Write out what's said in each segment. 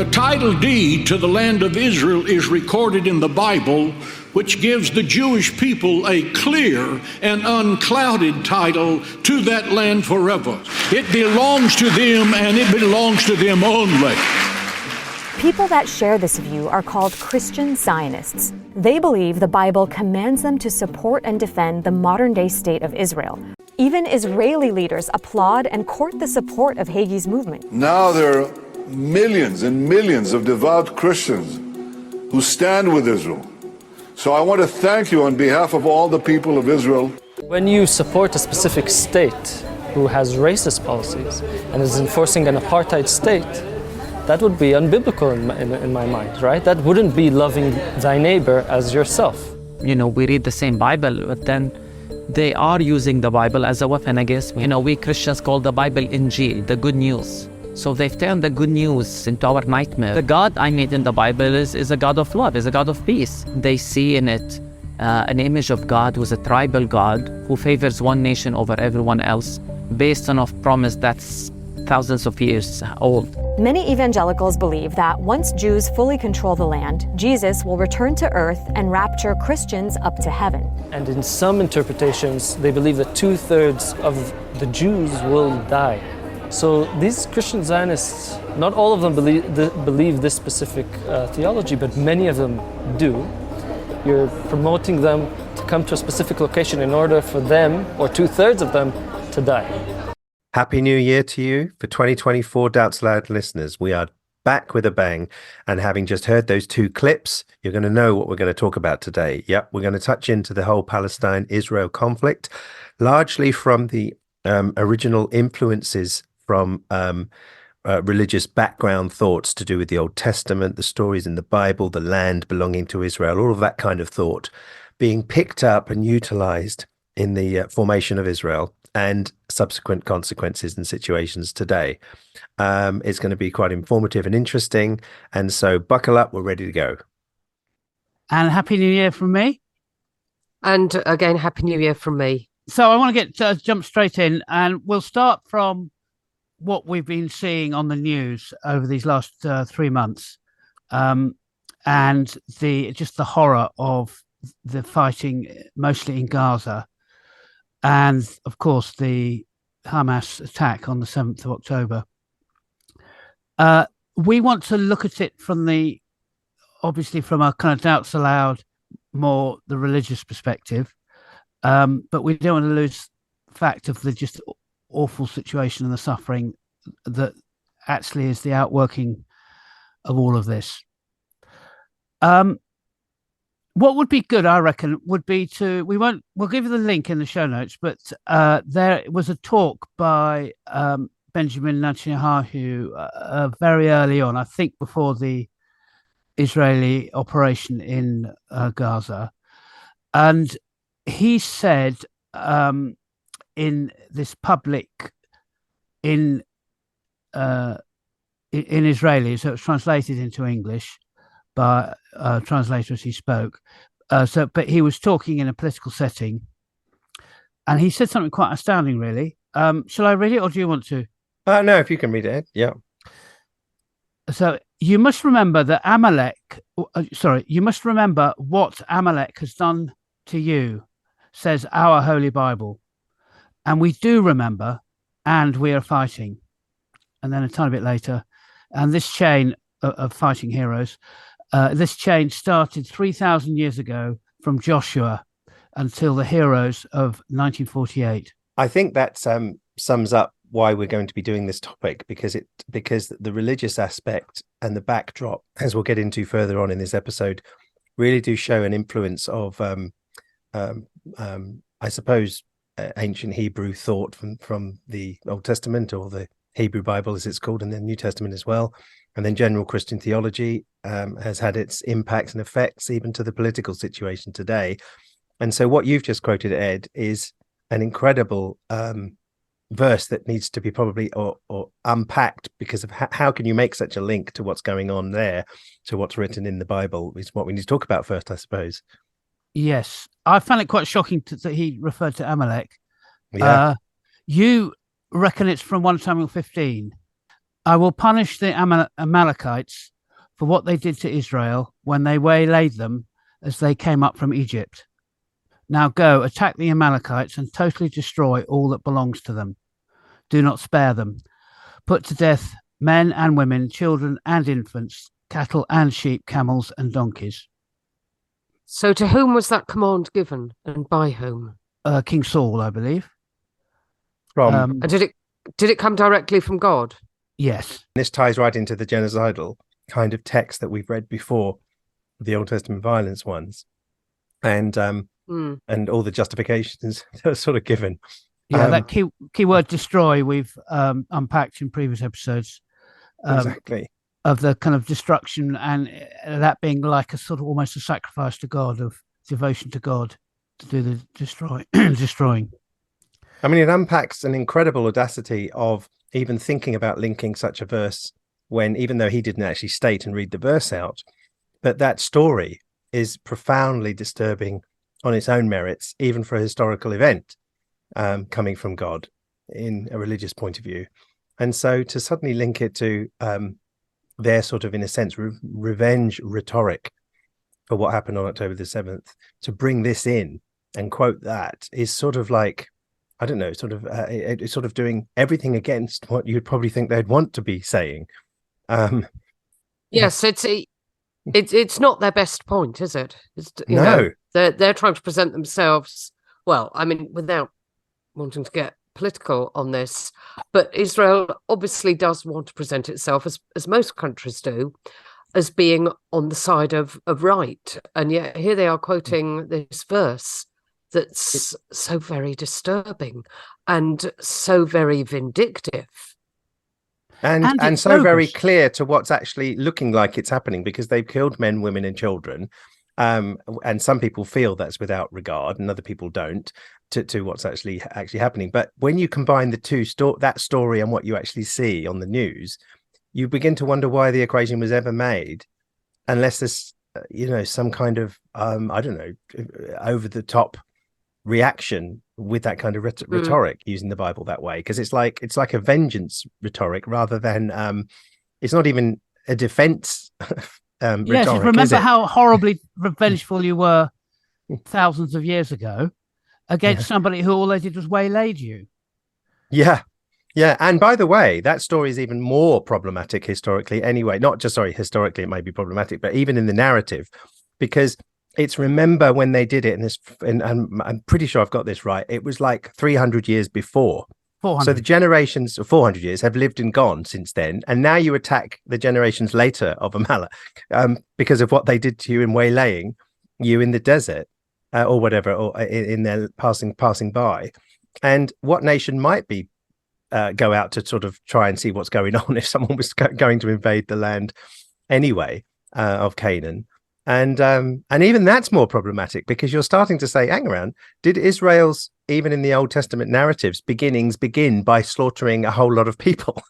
The title deed to the land of Israel is recorded in the Bible, which gives the Jewish people a clear and unclouded title to that land forever. It belongs to them, and it belongs to them only. People that share this view are called Christian-Zionists. They believe the Bible commands them to support and defend the modern-day state of Israel. Even Israeli leaders applaud and court the support of Hagi's movement. Now there are millions and millions of devout Christians who stand with Israel. So I want to thank you on behalf of all the people of Israel. When you support a specific state who has racist policies and is enforcing an apartheid state, that would be unbiblical in my mind, right? That wouldn't be loving thy neighbor as yourself. You know, we read the same Bible, but then they are using the Bible as a weapon against me. You know, we Christians call the Bible Injil, the good news. So they've turned the good news into our nightmare. The God I made in the Bible is a God of love, is a God of peace. They see in it an image of God who's a tribal God who favors one nation over everyone else based on a promise that's thousands of years old. Many evangelicals believe that once Jews fully control the land, Jesus will return to earth and rapture Christians up to heaven. And in some interpretations, they believe that 2/3 of the Jews will die. So these Christian Zionists, not all of them believe this specific theology, but many of them do. You're promoting them to come to a specific location in order for them, or 2/3 of them, to die. Happy New Year to you. For 2024 Doubts Loud listeners, we are back with a bang. And having just heard those two clips, you're going to know what we're going to talk about today. Yep, we're going to touch into the whole Palestine-Israel conflict, largely from the original influences from religious background thoughts to do with the Old Testament, the stories in the Bible, the land belonging to Israel, all of that kind of thought being picked up and utilized in the formation of Israel and subsequent consequences and situations today. It's going to be quite informative and interesting. And so buckle up, we're ready to go. And Happy New Year from me. And again, Happy New Year from me. So I want to jump straight in, and we'll start from what we've been seeing on the news over these last 3 months, and just the horror of the fighting, mostly in Gaza, and of course the Hamas attack on the 7th of October. We want to look at it obviously from a kind of Doubts Aloud, more the religious perspective, but we don't want to lose fact of the just awful situation and the suffering that actually is the outworking of all of this. What would be good, I reckon, would be we'll give you the link in the show notes, but there was a talk by Benjamin Netanyahu very early on, I think before the Israeli operation in Gaza. And he said in this public, in Israeli, so it's translated into English by a translator as he spoke. But he was talking in a political setting, and he said something quite astounding, really. Shall I read it, or do you want to? No, if you can read it, yeah. So you must remember that you must remember what Amalek has done to you, says our Holy Bible. And we do remember, and we are fighting. And then a tiny bit later, and this chain of fighting heroes, this chain started 3,000 years ago from Joshua until the heroes of 1948. I think that sums up why we're going to be doing this topic, because the religious aspect and the backdrop, as we'll get into further on in this episode, really do show an influence of, I suppose, ancient Hebrew thought from the Old Testament, or the Hebrew Bible as it's called, and the New Testament as well. And then general Christian theology has had its impacts and effects even to the political situation today. And so what you've just quoted, Ed, is an incredible verse that needs to be probably or unpacked, because of how can you make such a link to what's going on there to what's written in the Bible is what we need to talk about first, I suppose. Yes, I found it quite shocking that he referred to Amalek. Yeah. You reckon it's from 1 Samuel 15? I will punish the Amalekites for what they did to Israel when they waylaid them as they came up from Egypt. Now go, attack the Amalekites and totally destroy all that belongs to them. Do not spare them. Put to death men and women, children and infants, cattle and sheep, camels and donkeys. So to whom was that command given, and by whom? King Saul, I believe. From And did it come directly from God? Yes. this ties right into the genocidal kind of text that we've read before, the Old Testament violence ones, and all the justifications that are sort of given. Yeah, that key word destroy we've unpacked in previous episodes. Exactly. Of the kind of destruction, and that being like a sort of almost a sacrifice to God, of devotion to God to do the destroying. I mean, it unpacks an incredible audacity of even thinking about linking such a verse when, even though he didn't actually state and read the verse out, but that story is profoundly disturbing on its own merits, even for a historical event coming from God in a religious point of view. And so to suddenly link it to their sort of, in a sense, revenge rhetoric for what happened on October the 7th, to bring this in and quote that is sort of like, I don't know, sort of it's sort of doing everything against what you'd probably think they'd want to be saying. Yes, it's not their best point, is it? No. They're trying to present themselves, well, I mean, without wanting to get political on this, but Israel obviously does want to present itself, as most countries do, as being on the side of right. And yet here they are quoting this verse that's so very disturbing and so very vindictive. And so very clear to what's actually looking like it's happening, because they've killed men, women and children. And some people feel that's without regard and other people don't to what's actually happening. But when you combine the two, that story and what you actually see on the news, you begin to wonder why the equation was ever made, unless there's, some kind of, I don't know, over the top reaction with that kind of rhetoric using the Bible that way. Because it's like a vengeance rhetoric rather than, it's not even a defense yes, rhetoric, remember how horribly revengeful you were thousands of years ago against somebody who all they did was waylaid you. Yeah. And by the way, that story is even more problematic historically anyway. Not just, historically it may be problematic, but even in the narrative, because it's, remember when they did it, and I'm pretty sure I've got this right, it was like 300 years before. 400. So the generations of 400 years have lived and gone since then. And now you attack the generations later of Amalek because of what they did to you in waylaying you in the desert or whatever, or in their passing by. And what nation might be go out to sort of try and see what's going on if someone was going to invade the land anyway of Canaan? And even that's more problematic, because you're starting to say, hang around, did Israel's, even in the Old Testament narratives, beginnings begin by slaughtering a whole lot of people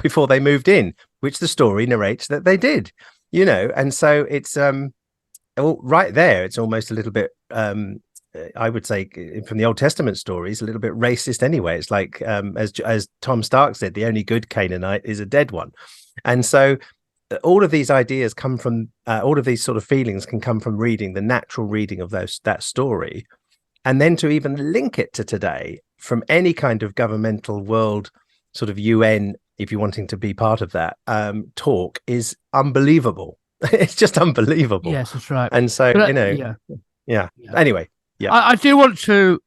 before they moved in, which the story narrates that they did, and so it's right there, it's almost a little bit, I would say, from the Old Testament stories, a little bit racist anyway. It's like, as Tom Stark said, the only good Canaanite is a dead one. And so all of these ideas come from, all of these sort of feelings can come from reading the natural reading of that story. And then to even link it to today from any kind of governmental world, sort of UN, if you're wanting to be part of that talk, is unbelievable. It's just unbelievable. Yes, that's right. And so, anyway. Yeah, I do want to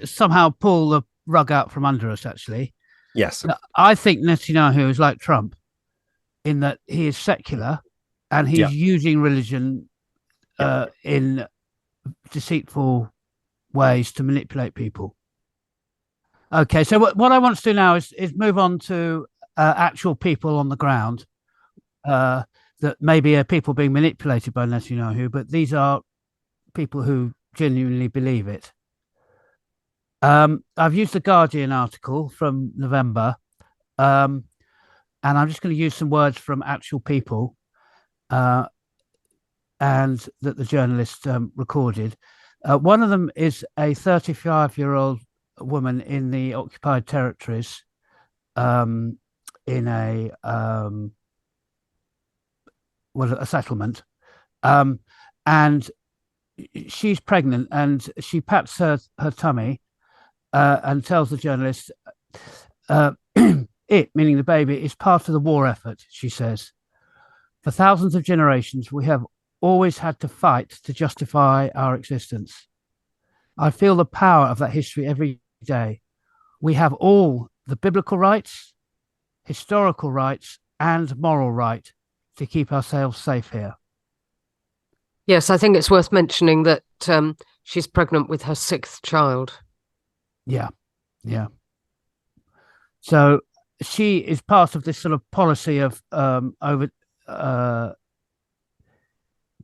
somehow pull the rug out from under us, actually. Yes. I think Netanyahu is like Trump in that he is secular and he's using religion in deceitful ways to manipulate people. Okay, so what I want to do now is move on to actual people on the ground that maybe are people being manipulated by Netanyahu, but these are people who genuinely believe it. I've used the Guardian article from November, and I'm just going to use some words from actual people and that the journalist recorded. One of them is a 35-year-old woman in the occupied territories in a settlement, and she's pregnant, and she pats her tummy and tells the journalist, it, meaning the baby, is part of the war effort. She says, for thousands of generations, we have always had to fight to justify our existence. I feel the power of that history every day. We have all the biblical rights, historical rights, and moral right to keep ourselves safe here. Yes, I think it's worth mentioning that she's pregnant with her 6th child. Yeah. So she is part of this sort of policy of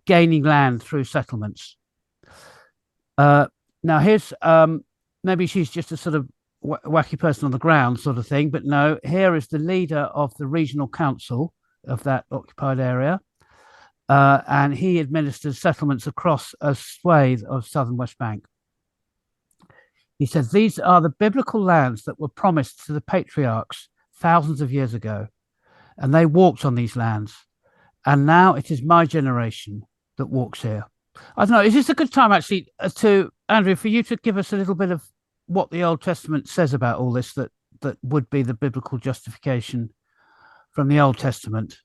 gaining land through settlements. Now here's maybe she's just a sort of wacky person on the ground sort of thing, but no, here is the leader of the regional council of that occupied area, and he administers settlements across a swathe of southern West Bank. He says these are the biblical lands that were promised to the patriarchs thousands of years ago, and they walked on these lands, and now it is my generation that walks here. I don't know, is this a good time actually to, Andrew, for you to give us a little bit of what the Old Testament says about all this, that would be the biblical justification from the Old Testament?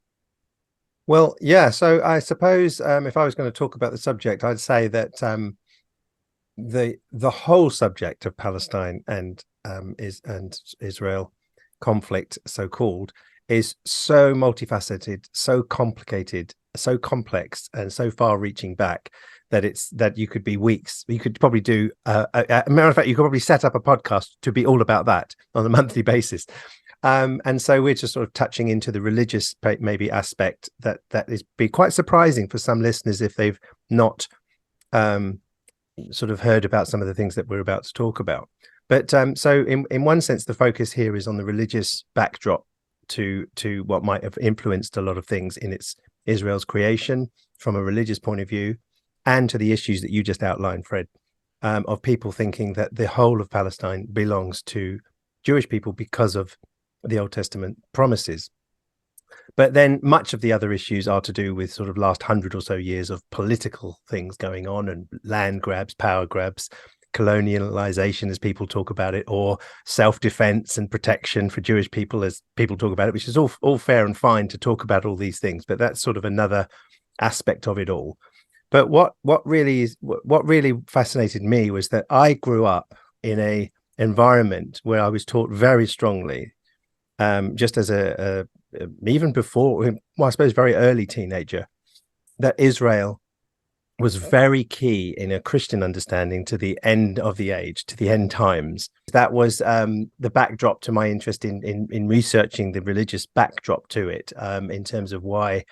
Well, yeah. So I suppose if I was going to talk about the subject, I'd say that the whole subject of Palestine and Israel conflict, so called, is so multifaceted, so complicated, so complex, and so far-reaching back that you could be weeks. You could probably do a matter of fact, you could probably set up a podcast to be all about that on a monthly basis. And so we're just sort of touching into the religious maybe aspect that is be quite surprising for some listeners if they've not sort of heard about some of the things that we're about to talk about. But so in one sense, the focus here is on the religious backdrop to what might have influenced a lot of things in Israel's creation from a religious point of view, and to the issues that you just outlined, Fred, of people thinking that the whole of Palestine belongs to Jewish people because of the Old Testament promises. But then much of the other issues are to do with sort of last 100 or so years of political things going on, and land grabs, power grabs, colonialization, as people talk about it, or self-defense and protection for Jewish people, as people talk about it, which is all fair and fine to talk about all these things, but that's sort of another aspect of it all. But what really fascinated me was that I grew up in a environment where I was taught very strongly, just as even before, well, I suppose very early teenager, that Israel was very key in a Christian understanding to the end of the age, to the end times. That was the backdrop to my interest in researching the religious backdrop to it, in terms of why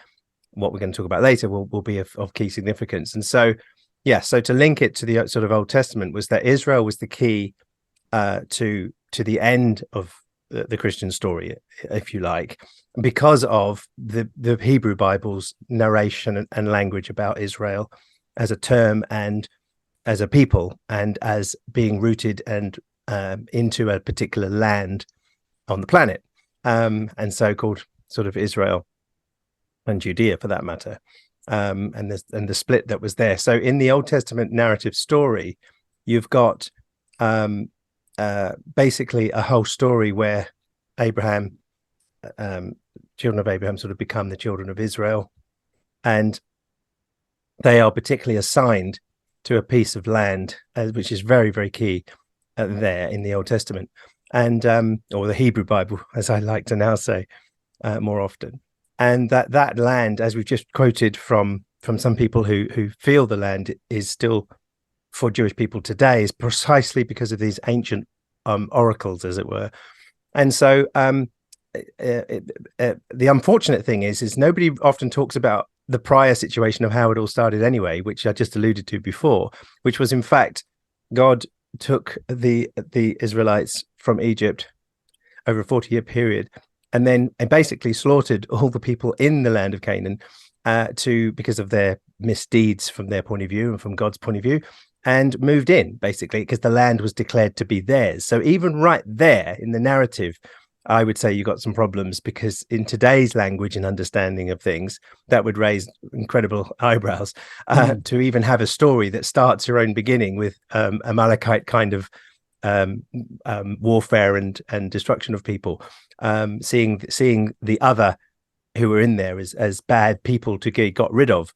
what we're going to talk about later will be of key significance. And so, yeah, so to link it to the sort of Old Testament was that Israel was the key to the end of the Christian story, if you like, because of the Hebrew Bible's narration and language about Israel as a term and as a people, and as being rooted and into a particular land on the planet, and so called sort of Israel and Judea, for that matter, and the split that was there. So in the Old Testament narrative story, you've got basically a whole story where Abraham, children of Abraham, sort of become the children of Israel, and they are particularly assigned to a piece of land, which is very, very key there in the Old Testament, and or the Hebrew Bible, as I like to now say more often. And that land, as we've just quoted from some people who feel the land is still for Jewish people today, is precisely because of these ancient oracles, as it were. And so the unfortunate thing is nobody often talks about the prior situation of how it all started anyway, which I just alluded to before, which was in fact God took the Israelites from Egypt over a 40-year period, and then basically slaughtered all the people in the land of Canaan because of their misdeeds from their point of view and from God's point of view, and moved in basically because the land was declared to be theirs. So even right there in the narrative, I would say you got some problems, because in today's language and understanding of things, that would raise incredible eyebrows. To even have a story that starts your own beginning with Amalekite kind of warfare and destruction of people, seeing the other who were in there as bad people to get got rid of.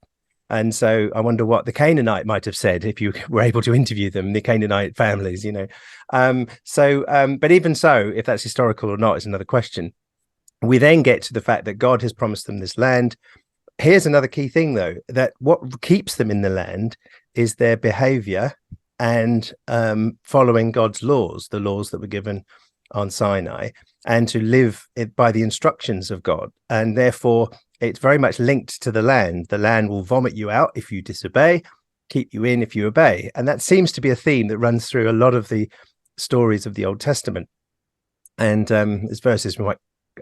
And so I wonder what the Canaanite might have said if you were able to interview them, the Canaanite families, you know. But even so, if that's historical or not is another question. We then get to the fact that God has promised them this land. Here's another key thing, though, that what keeps them in the land is their behavior and following God's laws, the laws that were given on Sinai, and to live by the instructions of God. And therefore, it's very much linked to the land. The land will vomit you out if you disobey, keep you in if you obey. And that seems to be a theme that runs through a lot of the stories of the Old Testament. And there's verses,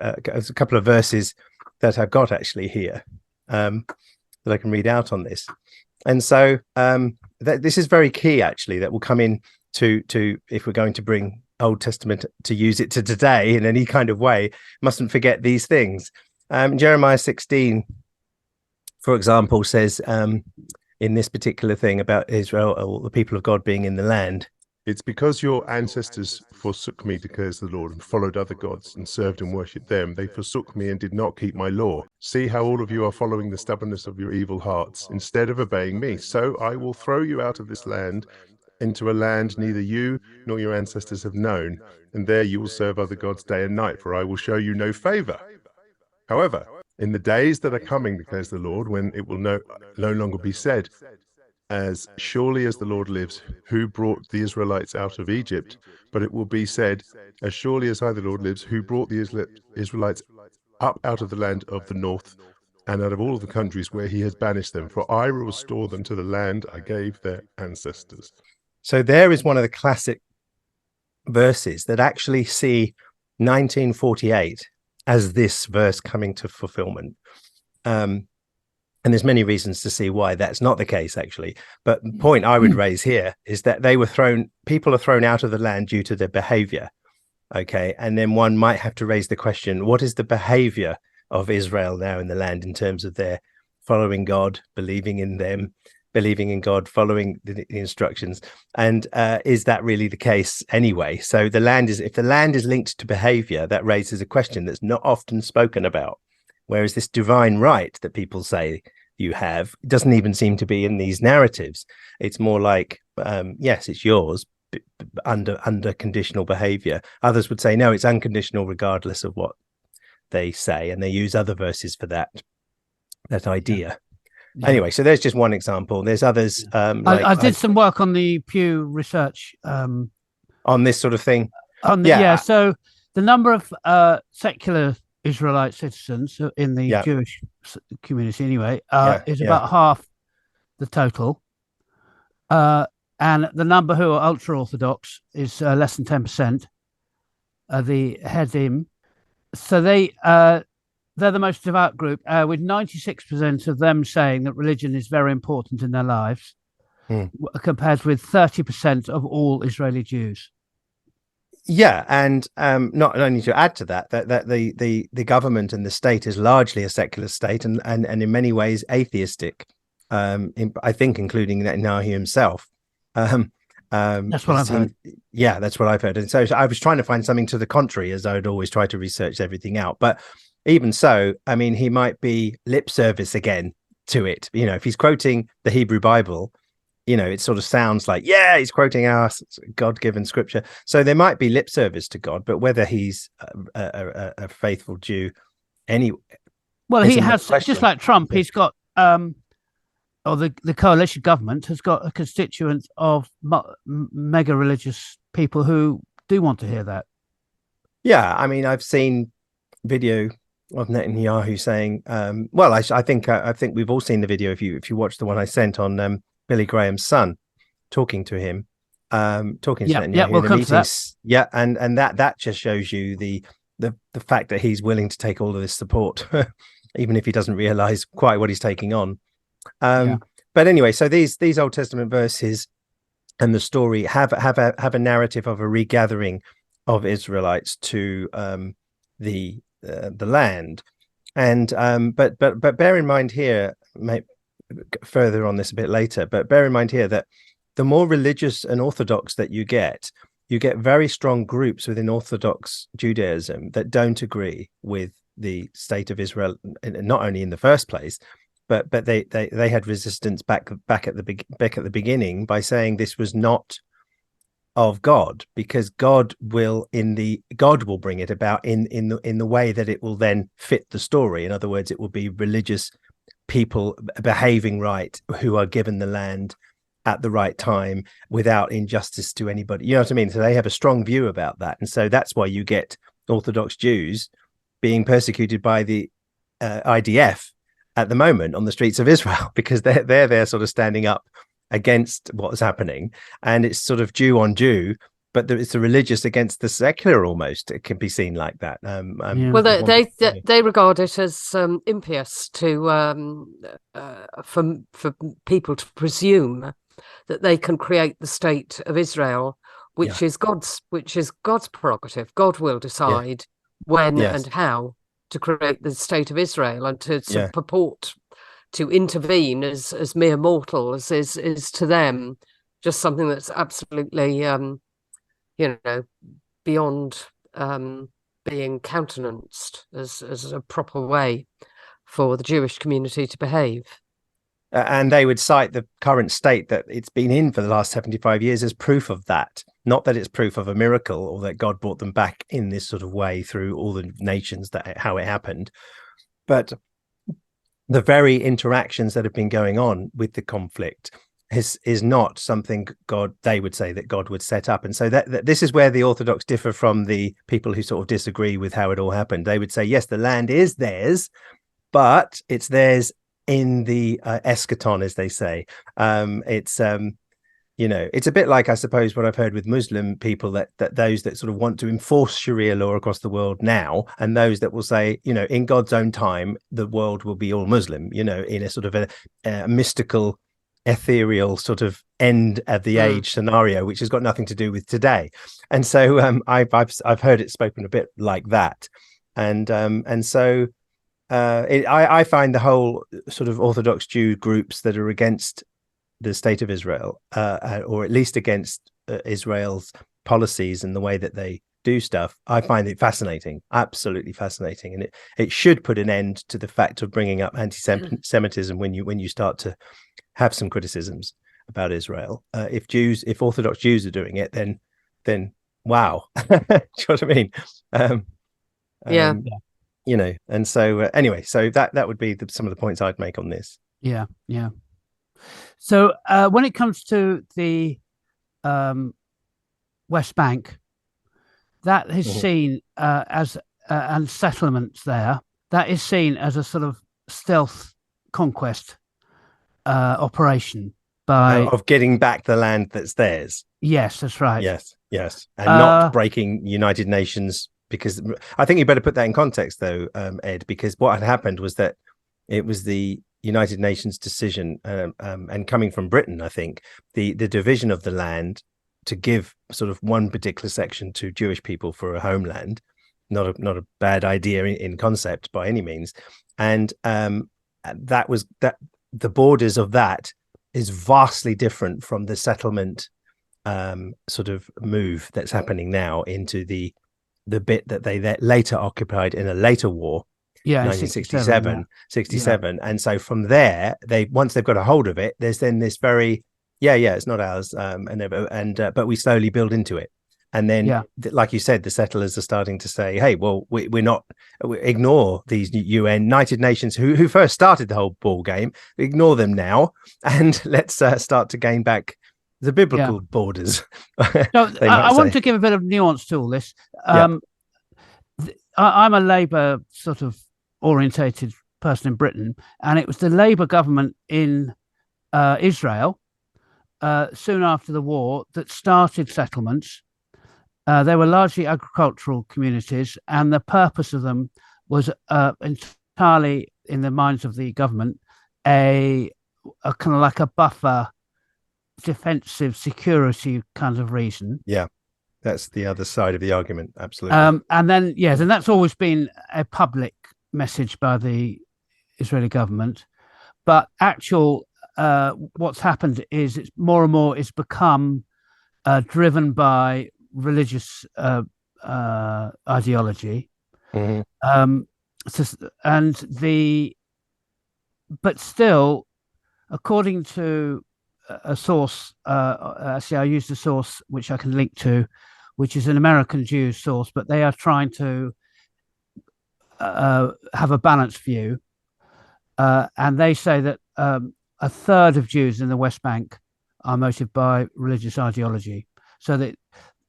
there's a couple of verses that I've got actually here that I can read out on this. And so this is very key, actually, that will come in to if we're going to bring Old Testament to use it to today in any kind of way, mustn't forget these things. Jeremiah 16, for example, says in this particular thing about Israel, or the people of God being in the land. It's because your ancestors forsook me, declares the Lord, and followed other gods and served and worshipped them. They forsook me and did not keep my law. See how all of you are following the stubbornness of your evil hearts instead of obeying me. So I will throw you out of this land into a land neither you nor your ancestors have known, and there you will serve other gods day and night, for I will show you no favor. However, in the days that are coming, declares the Lord, when it will no longer be said, as surely as the Lord lives, who brought the Israelites out of Egypt, but it will be said, as surely as I, the Lord, lives, who brought the Israelites up out of the land of the north, and out of all of the countries where he has banished them, for I will restore them to the land I gave their ancestors. So there is one of the classic verses that actually see 1948 as this verse coming to fulfillment. And there's many reasons to see why that's not the case, actually. But the point I would raise here is that people are thrown out of the land due to their behavior. Okay. And then one might have to raise the question, what is the behavior of Israel now in the land in terms of their following God, believing in them, believing in God, following the instructions? And is that really the case anyway? So if the land is linked to behavior, that raises a question that's not often spoken about. Whereas this divine right that people say you have doesn't even seem to be in these narratives. It's more like, yes, it's yours under conditional behavior. Others would say, no, it's unconditional regardless of what they say. And they use other verses for that idea. Yeah. Anyway, so there's just one example. There's others. I did some work on the Pew research. On this sort of thing. So the number of secular Israelite citizens in the Jewish community anyway is about half the total, and the number who are ultra-Orthodox is less than 10%. The Hedim, so they're the most devout group, with 96% of them saying that religion is very important in their lives, compared with 30% of all Israeli Jews. Yeah, and not only to add to that the government and the state is largely a secular state and in many ways atheistic. I think including Netanyahu himself. That's what I've heard. Yeah, that's what I've heard. And so I was trying to find something to the contrary, as I would always try to research everything out. But even so, I mean, he might be lip service again to it. You know, if he's quoting the Hebrew Bible, you know, it sort of sounds like, yeah, he's quoting our God-given scripture. So there might be lip service to God, but whether he's a faithful Jew anyway. Well, he has, just like Trump, he's got, or the coalition government has got a constituent of mega religious people who do want to hear that. Yeah, I mean, I've seen video of Netanyahu saying, well, I think we've all seen the video if you watch the one I sent on Billy Graham's son talking to him, talking to Netanyahu we'll come to that. Yeah, and that just shows you the fact that he's willing to take all of this support, even if he doesn't realize quite what he's taking on. But anyway, so these Old Testament verses and the story have a narrative of a regathering of Israelites to the land. And but bear in mind here, further on this a bit later, but bear in mind here that the more religious and orthodox that you get very strong groups within Orthodox Judaism that don't agree with the state of Israel, not only in the first place, but they had resistance back at the beginning by saying this was not of God, because God will bring it about in the way that it will then fit the story. In other words, it will be religious people behaving right who are given the land at the right time without injustice to anybody. You know what I mean? So they have a strong view about that, and so that's why you get Orthodox Jews being persecuted by the IDF at the moment on the streets of Israel, because they're there sort of standing up against what's happening, and it's sort of Jew on Jew, but it's the religious against the secular almost. It can be seen like that. Well, they regard it as impious to for people to presume that they can create the state of Israel, which is God's prerogative. God will decide when and how to create the state of Israel, and to sort of purport to intervene as mere mortals is to them just something that's absolutely beyond being countenanced as a proper way for the Jewish community to behave. And they would cite the current state that it's been in for the last 75 years as proof of that. Not that it's proof of a miracle or that God brought them back in this sort of way through all the nations, how it happened. But the very interactions that have been going on with the conflict is not something they would say that God would set up. And so that this is where the Orthodox differ from the people who sort of disagree with how it all happened. They would say, yes, the land is theirs, but it's theirs in the eschaton, as they say. It's a bit like, I suppose, what I've heard with Muslim people, that those that sort of want to enforce Sharia law across the world now, and those that will say, in God's own time, the world will be all Muslim, in a sort of a mystical, ethereal sort of end of the age scenario, which has got nothing to do with today. And so I've heard it spoken a bit like that. And so I find the whole sort of Orthodox Jew groups that are against the state of Israel, or at least against Israel's policies and the way that they do stuff, I find it fascinating, absolutely fascinating. And it should put an end to the fact of bringing up anti-Semitism when you start to have some criticisms about Israel. If Orthodox Jews are doing it, then wow. Do you know what I mean? And so anyway, so that would be some of the points I'd make on this. Yeah. So when it comes to the West Bank, that is seen as and settlements there, that is seen as a sort of stealth conquest operation of getting back the land that's theirs. Yes, that's right. Yes, and not breaking United Nations. Because I think you better put that in context, though, Ed, because what had happened was that it was the United Nations decision, and coming from Britain, I think, the division of the land to give sort of one particular section to Jewish people for a homeland, not a bad idea in concept by any means. And that the borders of that is vastly different from the settlement sort of move that's happening now into the bit that they later occupied in a later war, 1967. And so from there, once they've got a hold of it, there's then this very it's not ours, but we slowly build into it. And then like you said, the settlers are starting to say, hey, well, we ignore these United Nations who first started the whole ball game, ignore them now, and let's start to gain back the biblical borders. No, I want to give a bit of nuance to all this. I'm a Labour sort of orientated person in Britain, and it was the Labour government in Israel soon after the war that started settlements. They were largely agricultural communities, and the purpose of them was entirely, in the minds of the government, a kind of like a buffer, defensive security kind of reason. That's the other side of the argument. Absolutely. And then, yes, and that's always been a public message by the Israeli government. But what's happened is it's more and more it's become driven by religious ideology. But still, according to a source, actually I used a source which I can link to, which is an American Jewish source, but they are trying to have a balanced view. And they say that a third of Jews in the West Bank are motivated by religious ideology. So that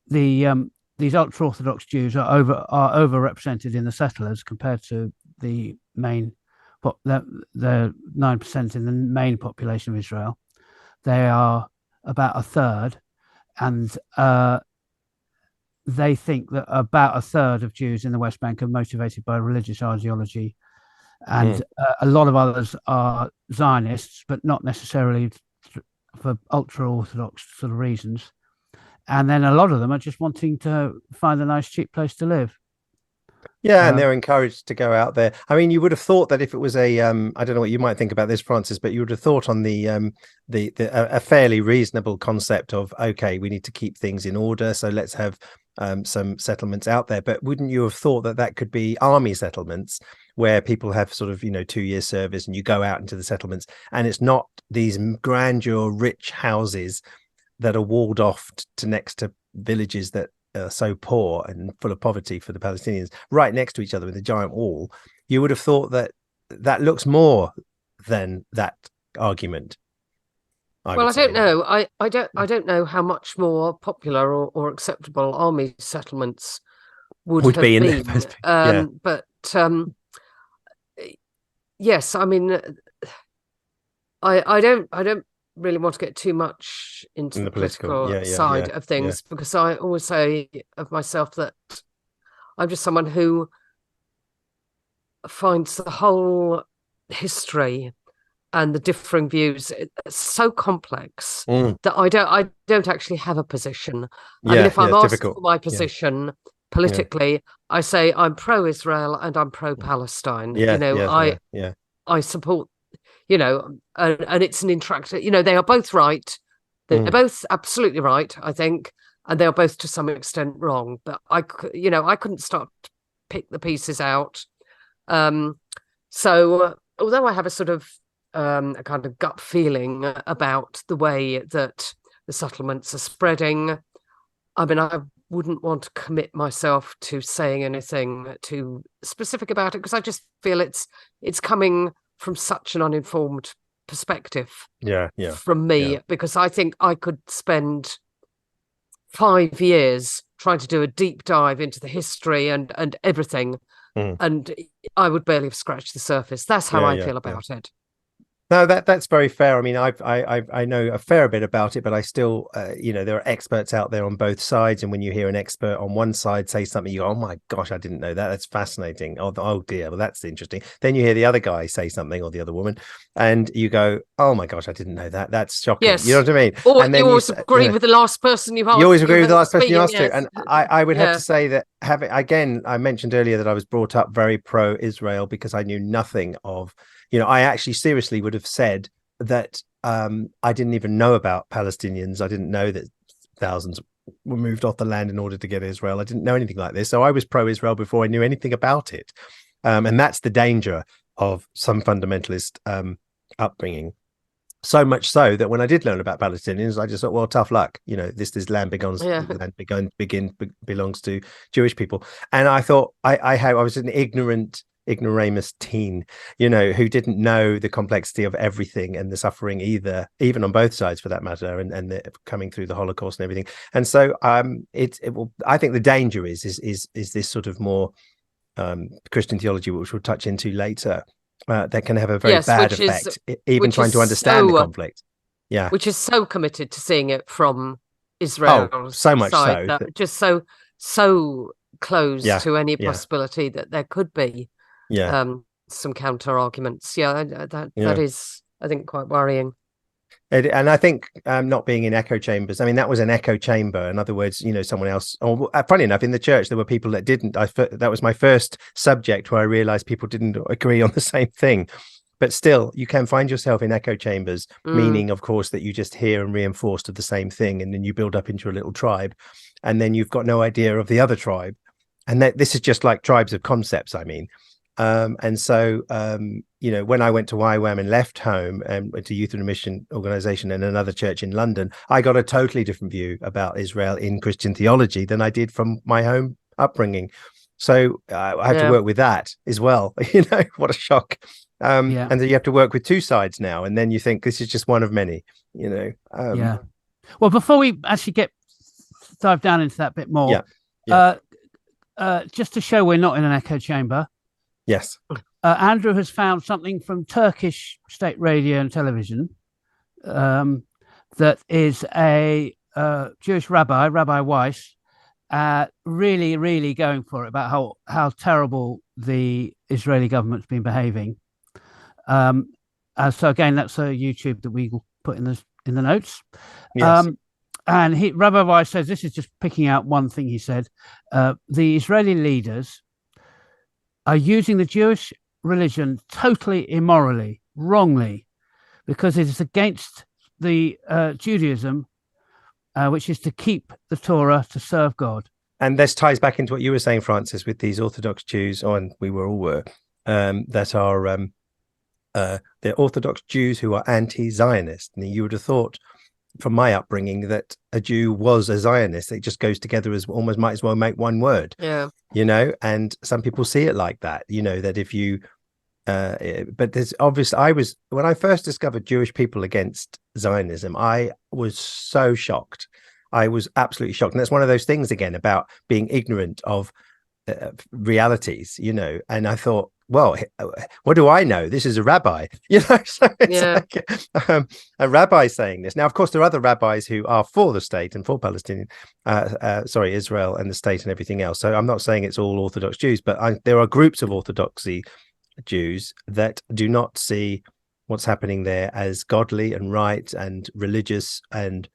these ultra-Orthodox Jews are overrepresented in the settlers compared to the main, the 9% in the main population of Israel. They are about a third, and they think that about a third of Jews in the West Bank are motivated by religious ideology, and a lot of others are Zionists, but not necessarily for ultra-Orthodox sort of reasons. And then a lot of them are just wanting to find a nice, cheap place to live. Yeah, and they're encouraged to go out there. I mean, you would have thought that if it was a, I don't know what you might think about this, Francis, but you would have thought on a fairly reasonable concept of, okay, we need to keep things in order, so let's have some settlements out there. But wouldn't you have thought that that could be army settlements where people have sort of 2 years service and you go out into the settlements, and it's not these grandeur, rich houses that are walled off to next to villages that are so poor and full of poverty for the Palestinians, right next to each other with a giant wall? You would have thought that that looks more than that argument. I don't know. I don't know how much more popular or acceptable army settlements would have be in been. the first place. But yes, I mean, I don't really want to get too much into the political side of things, because I always say of myself that I'm just someone who finds the whole history and the differing views so complex that I don't actually have a position. I mean, if I'm asked for my position politically, I say I'm pro-Israel and I'm pro-Palestine. I support, and it's an interactive, they are both right. They're both absolutely right, I think, and they are both to some extent wrong. But I couldn't start to pick the pieces out. So although I have a sort of a kind of gut feeling about the way that the settlements are spreading, I mean, I wouldn't want to commit myself to saying anything too specific about it, because I just feel it's coming from such an uninformed perspective from me, because I think I could spend 5 years trying to do a deep dive into the history and everything, and I would barely have scratched the surface. That's how I feel about it. No, that's very fair. I mean, I know a fair bit about it, but I still, there are experts out there on both sides. And when you hear an expert on one side say something, you go, "Oh my gosh, I didn't know that. That's fascinating. Oh dear, well, that's interesting." Then you hear the other guy say something, or the other woman, and you go, "Oh my gosh, I didn't know that. That's shocking." Yes. You know what I mean? Or and then you always agree with the last person you've asked. You always agree with the last person you asked to. And Yes. I would have to say that I mentioned earlier that I was brought up very pro-Israel because I knew nothing of, I actually seriously would have said that I didn't even know about Palestinians. I didn't know that thousands were moved off the land in order to get Israel. I didn't know anything like this. So I was pro-Israel before I knew anything about it. And that's the danger of some fundamentalist upbringing. So much so that when I did learn about Palestinians, I just thought, well, tough luck. This land belongs to Jewish people. And I thought I was an ignoramus teen, who didn't know the complexity of everything and the suffering even on both sides for that matter, and the coming through the Holocaust and everything. And so I think the danger is this sort of more Christian theology, which we'll touch into later, that can have a very bad effect, even trying to understand the conflict. Yeah, which is so committed to seeing it from Israel's so much side, so that just so close to any possibility that there could be some counter arguments. That is, I think, quite worrying. And I think not being in echo chambers, I mean, that was an echo chamber. In other words, someone else, or funny enough, in the church, there were people that didn't. That was my first subject where I realized people didn't agree on the same thing. But still, you can find yourself in echo chambers, meaning, of course, that you just hear and reinforced of the same thing. And then you build up into a little tribe. And then you've got no idea of the other tribe. And this is just like tribes of concepts, I mean. And so, when I went to YWAM and left home and went to Youth and Mission Organization and another church in London, I got a totally different view about Israel in Christian theology than I did from my home upbringing. So I had to work with that as well. What a shock. And then you have to work with two sides now. And then you think this is just one of many, Yeah. Well, before we actually dive down into that bit more, just to show we're not in an echo chamber. Yes. Andrew has found something from Turkish state radio and television that is a Jewish rabbi, Rabbi Weiss, really, really going for it about how terrible the Israeli government's been behaving. So again, that's a YouTube that we will put in the notes. Yes. And Rabbi Weiss says, this is just picking out one thing he said, the Israeli leaders are using the Jewish religion totally immorally, wrongly, because it is against the Judaism, which is to keep the Torah, to serve God. And this ties back into what you were saying, Francis, with these Orthodox Jews, and we all were, that are they're Orthodox Jews who are anti-Zionist. And you would have thought, from my upbringing, that a Jew was a Zionist. It just goes together as almost might as well make one word. Yeah. And some people see it like that, that if you but there's obviously, when I first discovered Jewish people against Zionism, I was so shocked. I was absolutely shocked. And that's one of those things again about being ignorant of realities, and I thought, well, what do I know? This is a rabbi, so it's like a rabbi saying this. Now, of course, there are other rabbis who are for the state and for Palestinian, Israel and the state and everything else. So I'm not saying it's all Orthodox Jews, but there are groups of Orthodoxy Jews that do not see what's happening there as godly and right and religious and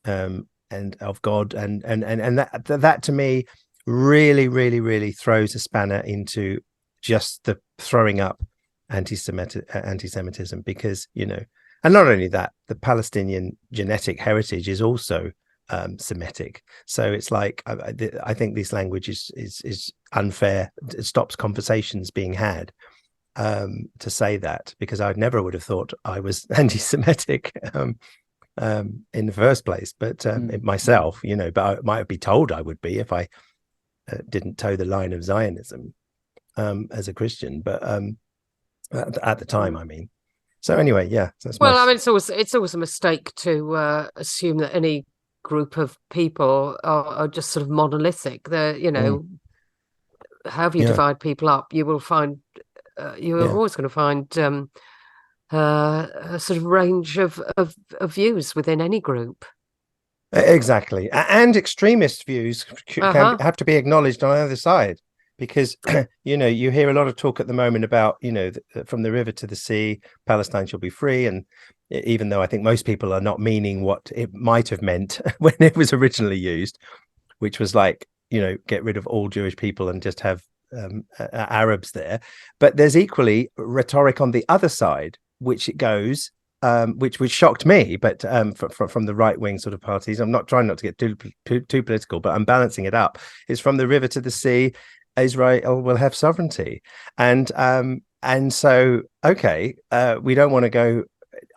of God, and that to me really, really, really throws a spanner into just the throwing up anti-Semitism, because and not only that, the Palestinian genetic heritage is also Semitic. So it's like I think this language is unfair. It stops conversations being had to say that, because I never would have thought I was anti-Semitic in the first place, but myself, but I might be told I would be if I didn't toe the line of Zionism as a Christian, but at the time, I mean. So anyway, that's I mean, it's always a mistake to assume that any group of people are just sort of monolithic. They're, however you divide people up, you will find you're always going to find a sort of range of views within any group. Exactly, and extremist views can have to be acknowledged on either side, because you hear a lot of talk at the moment about from the river to the sea, Palestine shall be free, and even though I think most people are not meaning what it might have meant when it was originally used, which was like get rid of all Jewish people and just have Arabs there, but there's equally rhetoric on the other side, which it goes. Which shocked me, but from the right wing sort of parties. I'm not trying not to get too political, but I'm balancing it up. It's from the river to the sea, Israel will have sovereignty, and so we don't want to go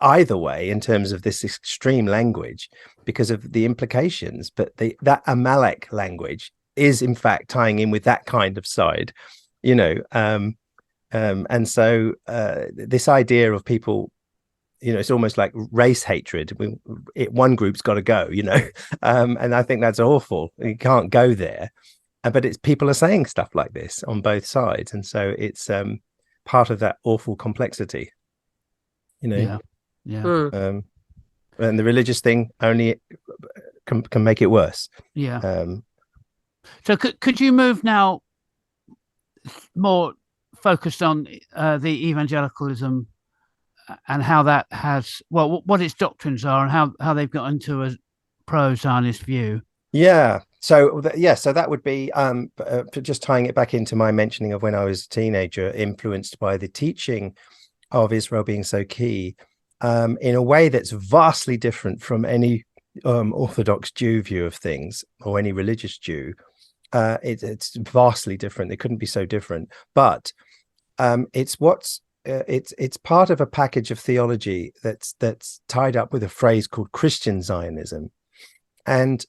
either way in terms of this extreme language because of the implications. But that Amalek language is in fact tying in with that kind of side, and so this idea of people. It's almost like race hatred. One group's got to go, and I think that's awful. You can't go there. But it's people are saying stuff like this on both sides. And so it's part of that awful complexity, Yeah. And the religious thing only can make it worse. Yeah. So could you move now more focused on the evangelicalism and how that has, well, what its doctrines are and how they've got into a pro-Zionist view. Yeah. So so that would be just tying it back into my mentioning of when I was a teenager, influenced by the teaching of Israel being so key, in a way that's vastly different from any Orthodox Jew view of things, or any religious Jew. It's vastly different. It couldn't be so different, but it's part of a package of theology that's tied up with a phrase called Christian Zionism, and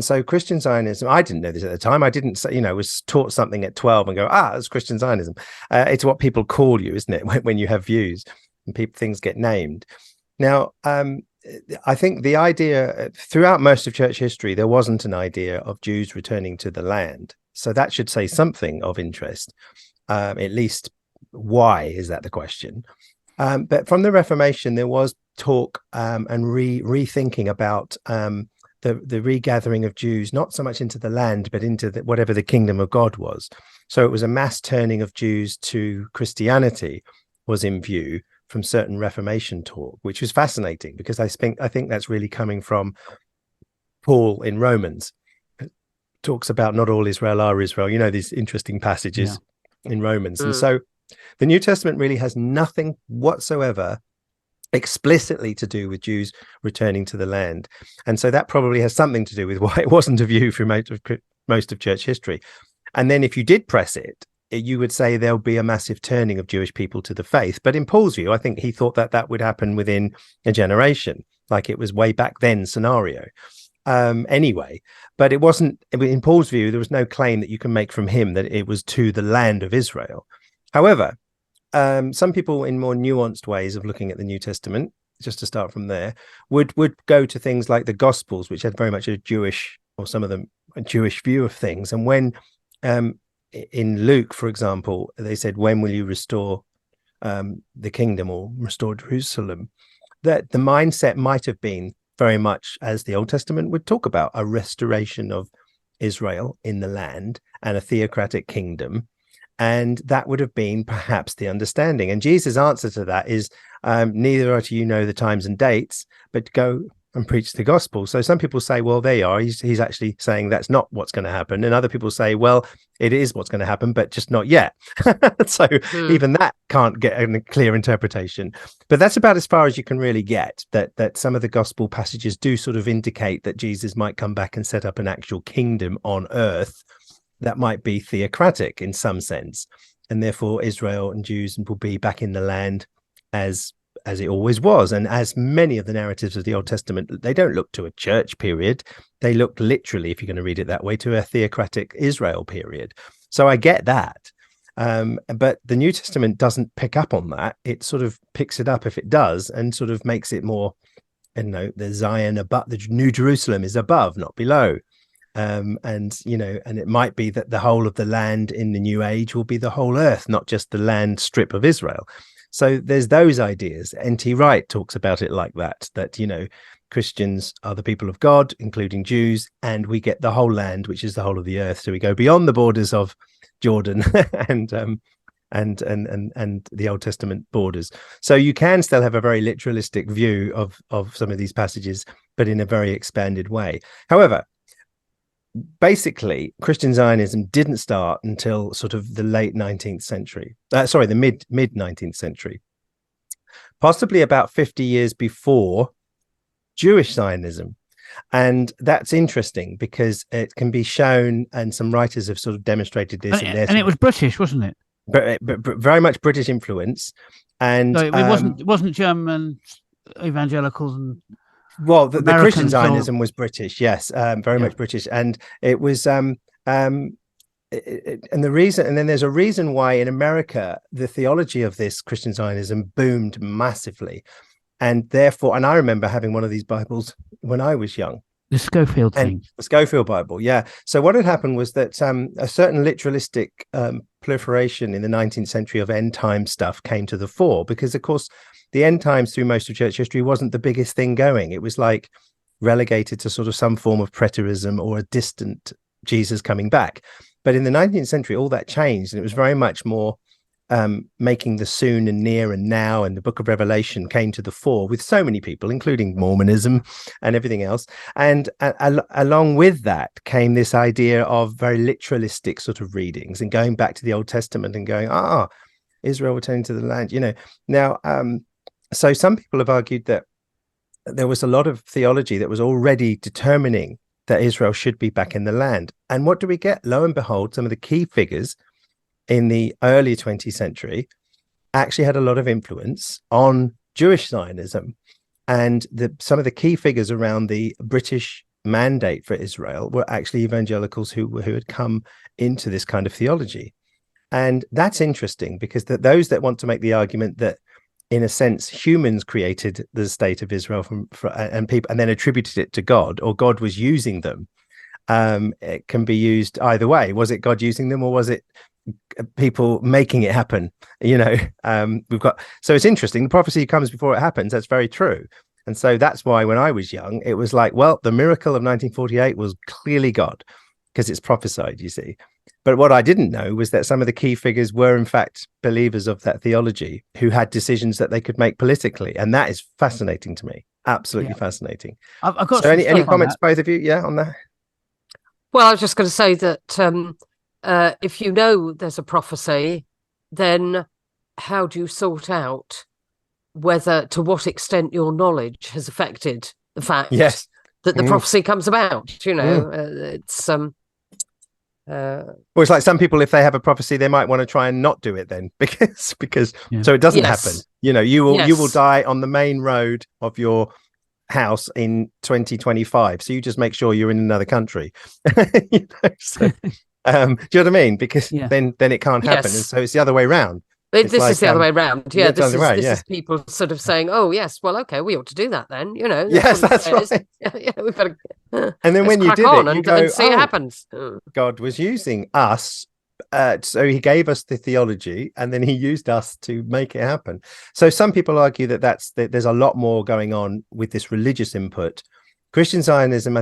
so Christian Zionism, I didn't know this at the time. I didn't say, was taught something at 12 and go, that's Christian Zionism. It's what people call you, isn't it, when you have views and things get named. Now, I think the idea throughout most of church history, there wasn't an idea of Jews returning to the land. So that should say something of interest. At least, why is that the question? But from the Reformation, there was talk and rethinking about the regathering of Jews, not so much into the land, but into whatever the kingdom of God was. So it was a mass turning of Jews to Christianity was in view from certain Reformation talk, which was fascinating, because I think that's really coming from Paul in Romans. It talks about not all Israel are Israel, these interesting passages in Romans. And so the New Testament really has nothing whatsoever explicitly to do with Jews returning to the land. And so that probably has something to do with why it wasn't a view through most of church history. And then if you did press it, you would say there'll be a massive turning of Jewish people to the faith. But in Paul's view, I think he thought that would happen within a generation, like it was way back then scenario. Anyway, but it wasn't, in Paul's view, there was no claim that you can make from him that it was to the land of Israel. However, some people in more nuanced ways of looking at the New Testament, just to start from there, would go to things like the Gospels, which had very much a Jewish, or some of them, a Jewish view of things. And when in Luke, for example, they said, when will you restore the kingdom or restore Jerusalem? That the mindset might have been very much, as the Old Testament would talk about, a restoration of Israel in the land and a theocratic kingdom. And that would have been perhaps the understanding. And Jesus' answer to that is, neither are to you know the times and dates, but go and preach the gospel. So some people say, well, there you are. He's actually saying that's not what's going to happen. And other people say, well, it is what's going to happen, but just not yet. So even that can't get a clear interpretation. But that's about as far as you can really get, that some of the gospel passages do sort of indicate that Jesus might come back and set up an actual kingdom on earth that might be theocratic in some sense. And therefore Israel and Jews will be back in the land as it always was. And as many of the narratives of the Old Testament, they don't look to a church period. They look literally, if you're going to read it that way, to a theocratic Israel period. So I get that. But the New Testament doesn't pick up on that. It sort of picks it up if it does, and sort of makes it more, the Zion above, the New Jerusalem is above, not below. And it might be that the whole of the land in the New Age will be the whole earth, not just the land strip of Israel. So there's those ideas. N.T. Wright talks about it like that Christians are the people of God, including Jews, and we get the whole land, which is the whole of the earth. So we go beyond the borders of Jordan and the Old Testament borders. So you can still have a very literalistic view of some of these passages, but in a very expanded way. However, basically, Christian Zionism didn't start until sort of the late 19th century. The mid 19th century, possibly about 50 years before Jewish Zionism. And that's interesting because it can be shown, and some writers have sort of demonstrated this. And it was British, wasn't it? But very much British influence. And so it wasn't German evangelicals and. Well, the Christian Zionism was British, yes, very much British, and it was, and then there's a reason why in America the theology of this Christian Zionism boomed massively, and therefore, and I remember having one of these Bibles when I was young, the Schofield thing, the Schofield Bible, yeah. So what had happened was that a certain literalistic proliferation in the 19th century of end time stuff came to the fore, because of course the end times through most of church history wasn't the biggest thing going. It was like relegated to sort of some form of preterism or a distant Jesus coming back. But in the 19th century, all that changed, and it was very much more making the soon and near and now and the book of Revelation came to the fore with so many people, including Mormonism and everything else. And along with that came this idea of very literalistic sort of readings and going back to the Old Testament and going, Israel returning to the land, Now, so some people have argued that there was a lot of theology that was already determining that Israel should be back in the land. And what do we get? Lo and behold, some of the key figures in the early 20th century actually had a lot of influence on Jewish Zionism. And some of the key figures around the British mandate for Israel were actually evangelicals who had come into this kind of theology. And that's interesting because those that want to make the argument that, in a sense, humans created the state of Israel and people, and then attributed it to God, or God was using them. It can be used either way. Was it God using them, or was it people making it happen? So it's interesting. The prophecy comes before it happens. That's very true. And so that's why when I was young, it was like, well, the miracle of 1948 was clearly God because it's prophesied, you see. But what I didn't know was that some of the key figures were, in fact, believers of that theology who had decisions that they could make politically. And that is fascinating to me. Absolutely fascinating. I've got so any comments, both of you? On that? Well, I was just going to say that if you know there's a prophecy, then how do you sort out to what extent your knowledge has affected the fact that the prophecy comes about? It's well, it's like some people, if they have a prophecy, they might want to try and not do it then because so it doesn't happen. You will die on the main road of your house in 2025, so you just make sure you're in another country. Do you know what I mean? Because then it can't happen. And so it's the other way around. This is the other way around. This is people sort of saying, "Oh yes, well, okay, we ought to do that then." Yes, that's right. We've got to. And then when you did it, you go, and see it happens. God was using us, so He gave us the theology, and then He used us to make it happen. So some people argue that there's a lot more going on with this religious input. Christian Zionism,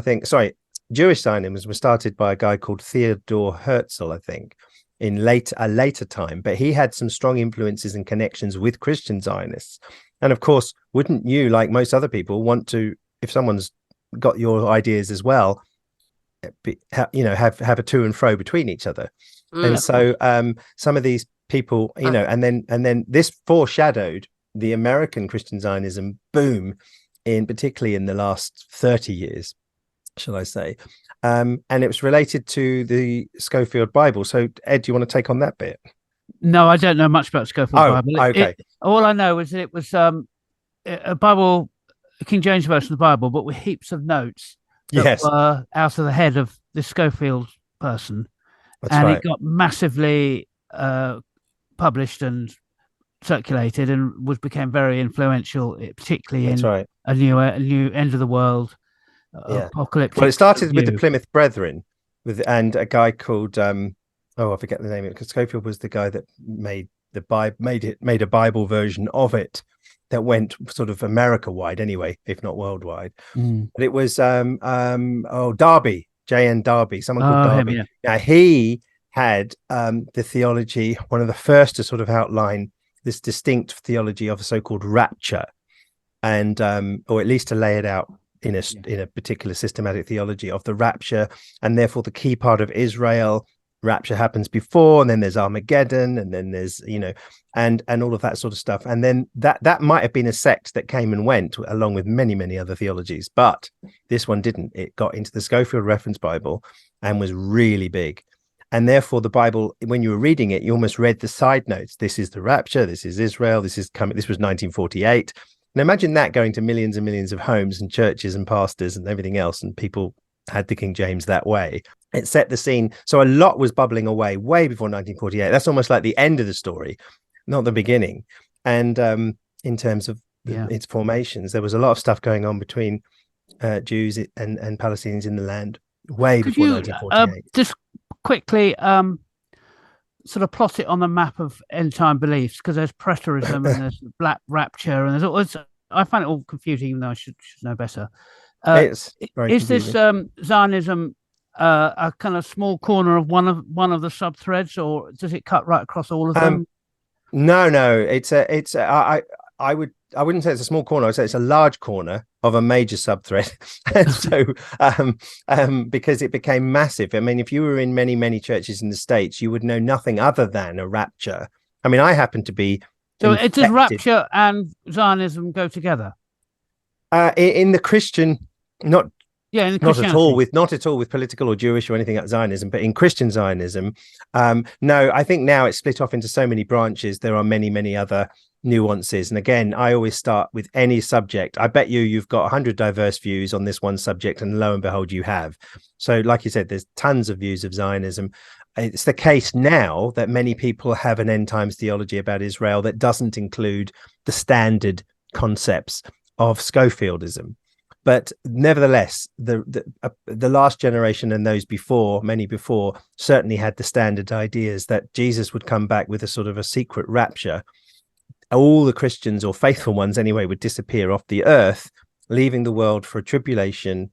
Jewish Zionism was started by a guy called Theodor Herzl, I think, in a later time, but he had some strong influences and connections with Christian Zionists. And of course, wouldn't you, like most other people, want to, if someone's got your ideas as well, have a to and fro between each other? And so some of these people, and then this foreshadowed the American Christian Zionism boom, particularly in the last 30 years, shall I say. And it was related to the Schofield Bible. So, Ed, do you want to take on that bit? No, I don't know much about Schofield Bible. Okay. All I know is that it was a Bible, a King James version of the Bible, but with heaps of notes that were out of the head of this Schofield person. That's right. It got massively published and circulated and became very influential, particularly in a new end of the world. Apocalyptic. Well, it started with the Plymouth Brethren, and a guy called I forget the name of it, because Schofield was the guy that made the Bible, made a Bible version of it that went sort of America wide anyway, if not worldwide. But it was Darby, J.N. Darby, someone called Darby. Now he had the theology, one of the first to sort of outline this distinct theology of a so-called rapture, and or at least to lay it out in a particular systematic theology of the rapture, and therefore the key part of Israel. Rapture happens before, and then there's Armageddon, and then there's and all of that sort of stuff. And then that might have been a sect that came and went along with many other theologies, but this one didn't. It got into the Schofield Reference Bible and was really big. And therefore the Bible, when you were reading it, you almost read the side notes. This is the rapture, this is Israel, this is coming. This was 1948. And imagine that going to millions and millions of homes and churches and pastors and everything else, and people had the King James that way. It set the scene. So a lot was bubbling away way before 1948. That's almost like the end of the story, not the beginning. And in terms of its formations, there was a lot of stuff going on between Jews and Palestinians in the land way before 1948. Just quickly sort of plot it on the map of end time beliefs, because there's preterism and there's black rapture, and there's always, I find it all confusing, even though I should know better. Is this Zionism a kind of small corner of one of the sub threads, or does it cut right across all of them? No. I wouldn't say it's a small corner. I'd say it's a large corner of a major subthread. And so, because it became massive. I mean, if you were in many churches in the States, you would know nothing other than a rapture. I mean, I happen to be. So does rapture and Zionism go together? In the Christian, not in not at all with political or Jewish or anything like Zionism, but in Christian Zionism, no, I think now it's split off into so many branches. There are many other nuances. And again, I always start with any subject. I bet you've got 100 diverse views on this one subject, and lo and behold, you have. So like you said, there's tons of views of Zionism. It's the case now that many people have an end times theology about Israel that doesn't include the standard concepts of Schofieldism. But nevertheless, the last generation and those before, many before, certainly had the standard ideas that Jesus would come back with a sort of a secret rapture. All the Christians, or faithful ones anyway, would disappear off the earth, leaving the world for a tribulation.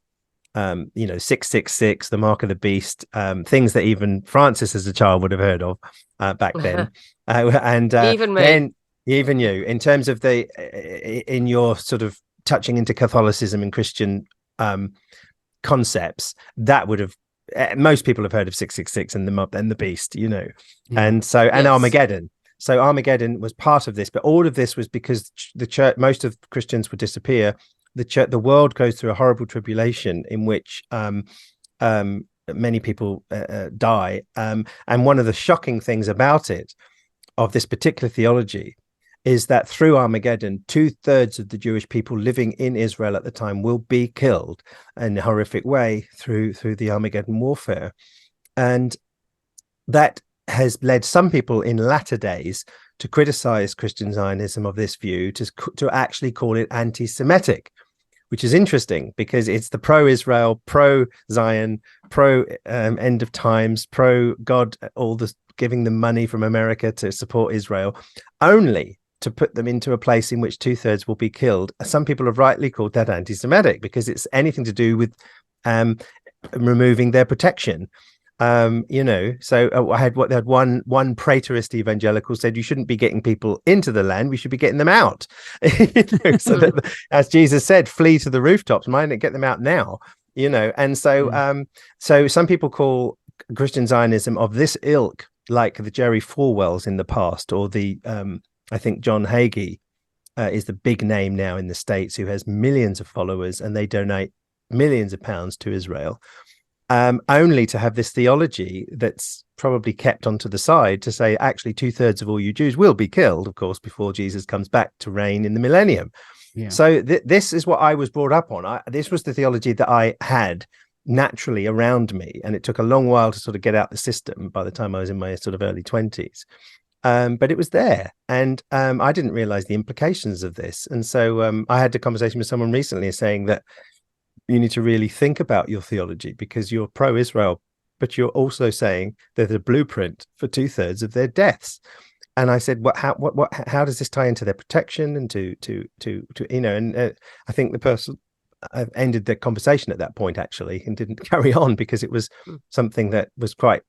666, the mark of the beast, things that even Francis as a child would have heard of back then. And even me. Then, even you, in terms of in your sort of touching into Catholicism and Christian concepts, that would have most people have heard of 666 and the beast, and so and Armageddon. So Armageddon was part of this, but all of this was because the church, most of Christians would disappear. The world goes through a horrible tribulation in which many people die. And one of the shocking things about it, of this particular theology, is that through Armageddon, 2/3 of the Jewish people living in Israel at the time will be killed in a horrific way through the Armageddon warfare. And that has led some people in latter days to criticize Christian Zionism of this view, to actually call it anti-Semitic, which is interesting because it's the pro-Israel, pro-Zion, pro-end of times, pro-God, all the giving them money from America to support Israel, only to put them into a place in which 2/3 will be killed. Some people have rightly called that anti-Semitic because it's anything to do with removing their protection. So I had one praetorist evangelical said, you shouldn't be getting people into the land, we should be getting them out. So that, as Jesus said, flee to the rooftops. Why don't get them out now? And so so some people call Christian Zionism of this ilk, like the Jerry Falwells in the past, or the I think John Hagee is the big name now in the States, who has millions of followers, and they donate millions of pounds to Israel. Only to have this theology that's probably kept onto the side to say, actually, 2/3 of all you Jews will be killed, of course, before Jesus comes back to reign in the millennium. Yeah. So this is what I was brought up on. This was the theology that I had naturally around me, and it took a long while to sort of get out the system by the time I was in my sort of early 20s. But it was there, and I didn't realize the implications of this. And so I had a conversation with someone recently saying that you need to really think about your theology because you're pro-Israel, but you're also saying they're the blueprint for 2/3 of their deaths. And I said, how does this tie into their protection and to and I think the person ended the conversation at that point actually and didn't carry on because it was something that was quite,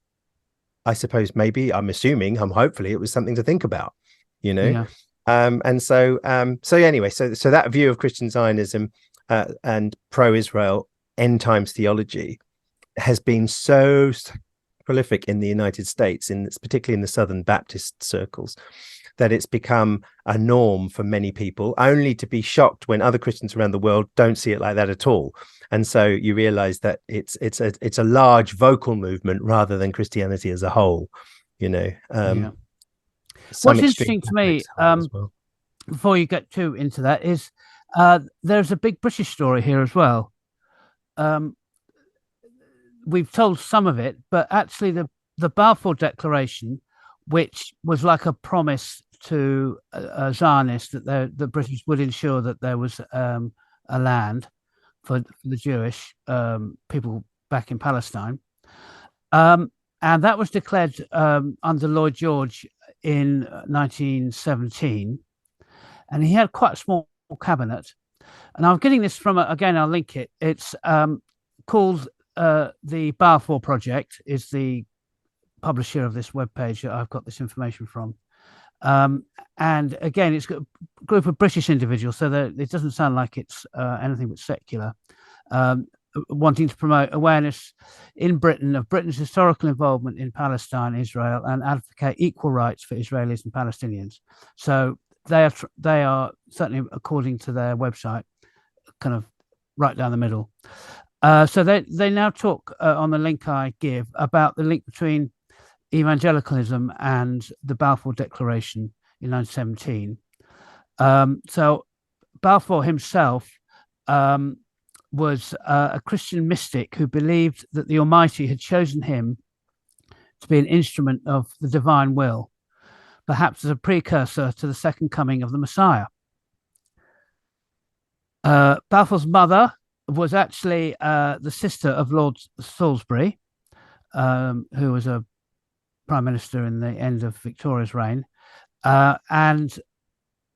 I suppose, maybe hopefully it was something to think about, Yeah. And so anyway, so that view of Christian Zionism and pro-Israel end times theology has been so prolific in the United States, particularly in the Southern Baptist circles, that it's become a norm for many people, only to be shocked when other Christians around the world don't see it like that at all. And so you realize that it's a large vocal movement rather than Christianity as a whole. What's interesting to me, before you get too into that, is there's a big British story here as well. We've told some of it, but actually the Balfour Declaration, which was like a promise to Zionists that the British would ensure that there was a land for the Jewish people back in Palestine, and that was declared under Lloyd George in 1917, and he had quite a small cabinet. And I'm getting this from again, I'll link it. It's called the Balfour Project, is the publisher of this webpage that I've got this information from. And again, it's got a group of British individuals, so that it doesn't sound like it's anything but secular, wanting to promote awareness in Britain of Britain's historical involvement in Palestine, Israel, and advocate equal rights for Israelis and Palestinians. So they are certainly, according to their website, kind of right down the middle. So they now talk on the link I give about the link between evangelicalism and the Balfour Declaration in 1917. So Balfour himself was a Christian mystic who believed that the Almighty had chosen him to be an instrument of the divine will, perhaps as a precursor to the second coming of the Messiah. Balfour's mother was actually the sister of Lord Salisbury, who was a prime minister in the end of Victoria's reign, but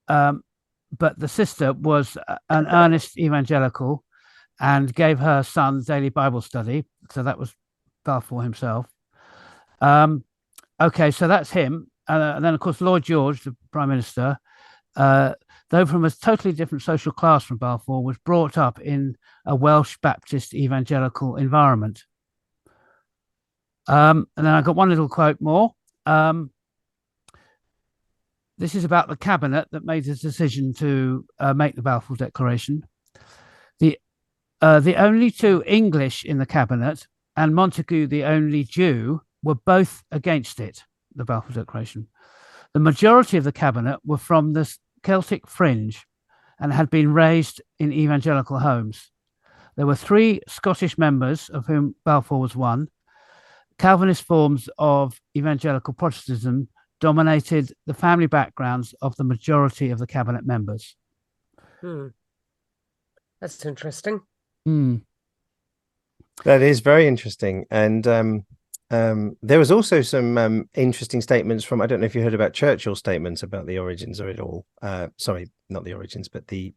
the sister was an earnest evangelical and gave her son daily Bible study. So that was Balfour himself. Okay, so that's him. And then, of course, Lloyd George, the prime minister, though from a totally different social class from Balfour, was brought up in a Welsh Baptist evangelical environment. And then I got one little quote more. This is about the cabinet that made the decision to make the Balfour Declaration. The only two English in the cabinet and Montagu, the only Jew, were both against it, the Balfour Declaration. The majority of the cabinet were from the Celtic fringe and had been raised in evangelical homes. There were 3 Scottish members, of whom Balfour was one. Calvinist forms of evangelical Protestantism dominated the family backgrounds of the majority of the cabinet members. That's interesting. That is very interesting. And there was also some interesting statements from, I don't know if you heard about Churchill's statements about the origins of it all. Sorry, not the origins, but the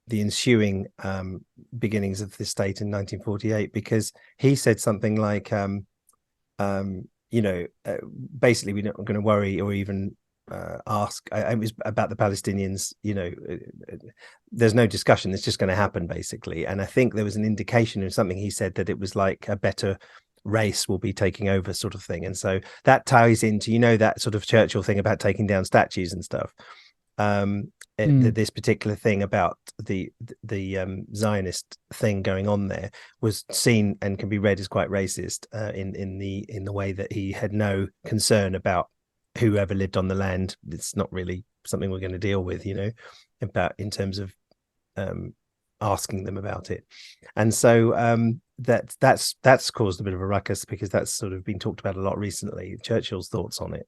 ensuing beginnings of the state in 1948, because he said something like, basically we're not going to worry or even ask. It was about the Palestinians, there's no discussion, it's just going to happen, basically. And I think there was an indication of something he said, that it was like a better race will be taking over, sort of thing. And so that ties into, that sort of Churchill thing about taking down statues and stuff. This particular thing about the Zionist thing going on there was seen and can be read as quite racist in the way that he had no concern about whoever lived on the land. It's not really something we're going to deal with, about in terms of asking them about it. And so that's caused a bit of a ruckus, because that's sort of been talked about a lot recently. Churchill's thoughts on it.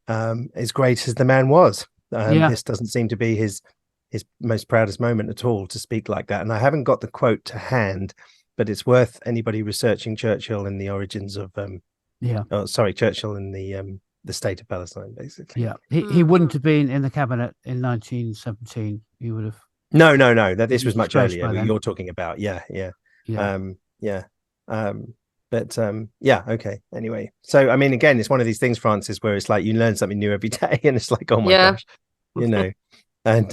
As great as the man was, this doesn't seem to be his most proudest moment at all, to speak like that. And I haven't got the quote to hand, but it's worth anybody researching Churchill and the origins of Churchill and the state of Palestine, basically. He wouldn't have been in the cabinet in 1917. He would have no that this was much earlier you're talking about. Okay, anyway, so I mean, again, it's one of these things, Francis, where it's like you learn something new every day, and it's like, oh my gosh, and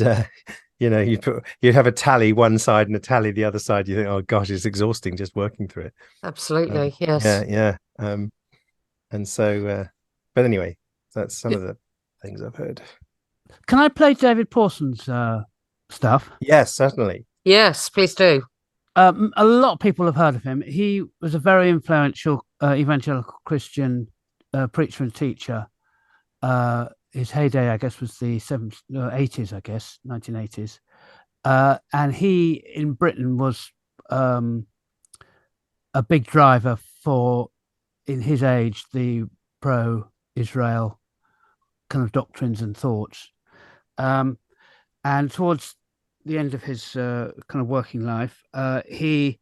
you have a tally one side and a tally the other side. You think, oh gosh, it's exhausting just working through it. Absolutely. Yes. And so but anyway, that's some of the things I've heard. Can I play David Pawson's stuff? Yes, certainly. Yes, please do. A lot of people have heard of him. He was a very influential evangelical Christian preacher and teacher. His heyday, I guess, was the 80s, I guess, 1980s. And he, in Britain, was a big driver for, in his age, the pro-Israel kind of doctrines and thoughts. And towards the end of his kind of working life, he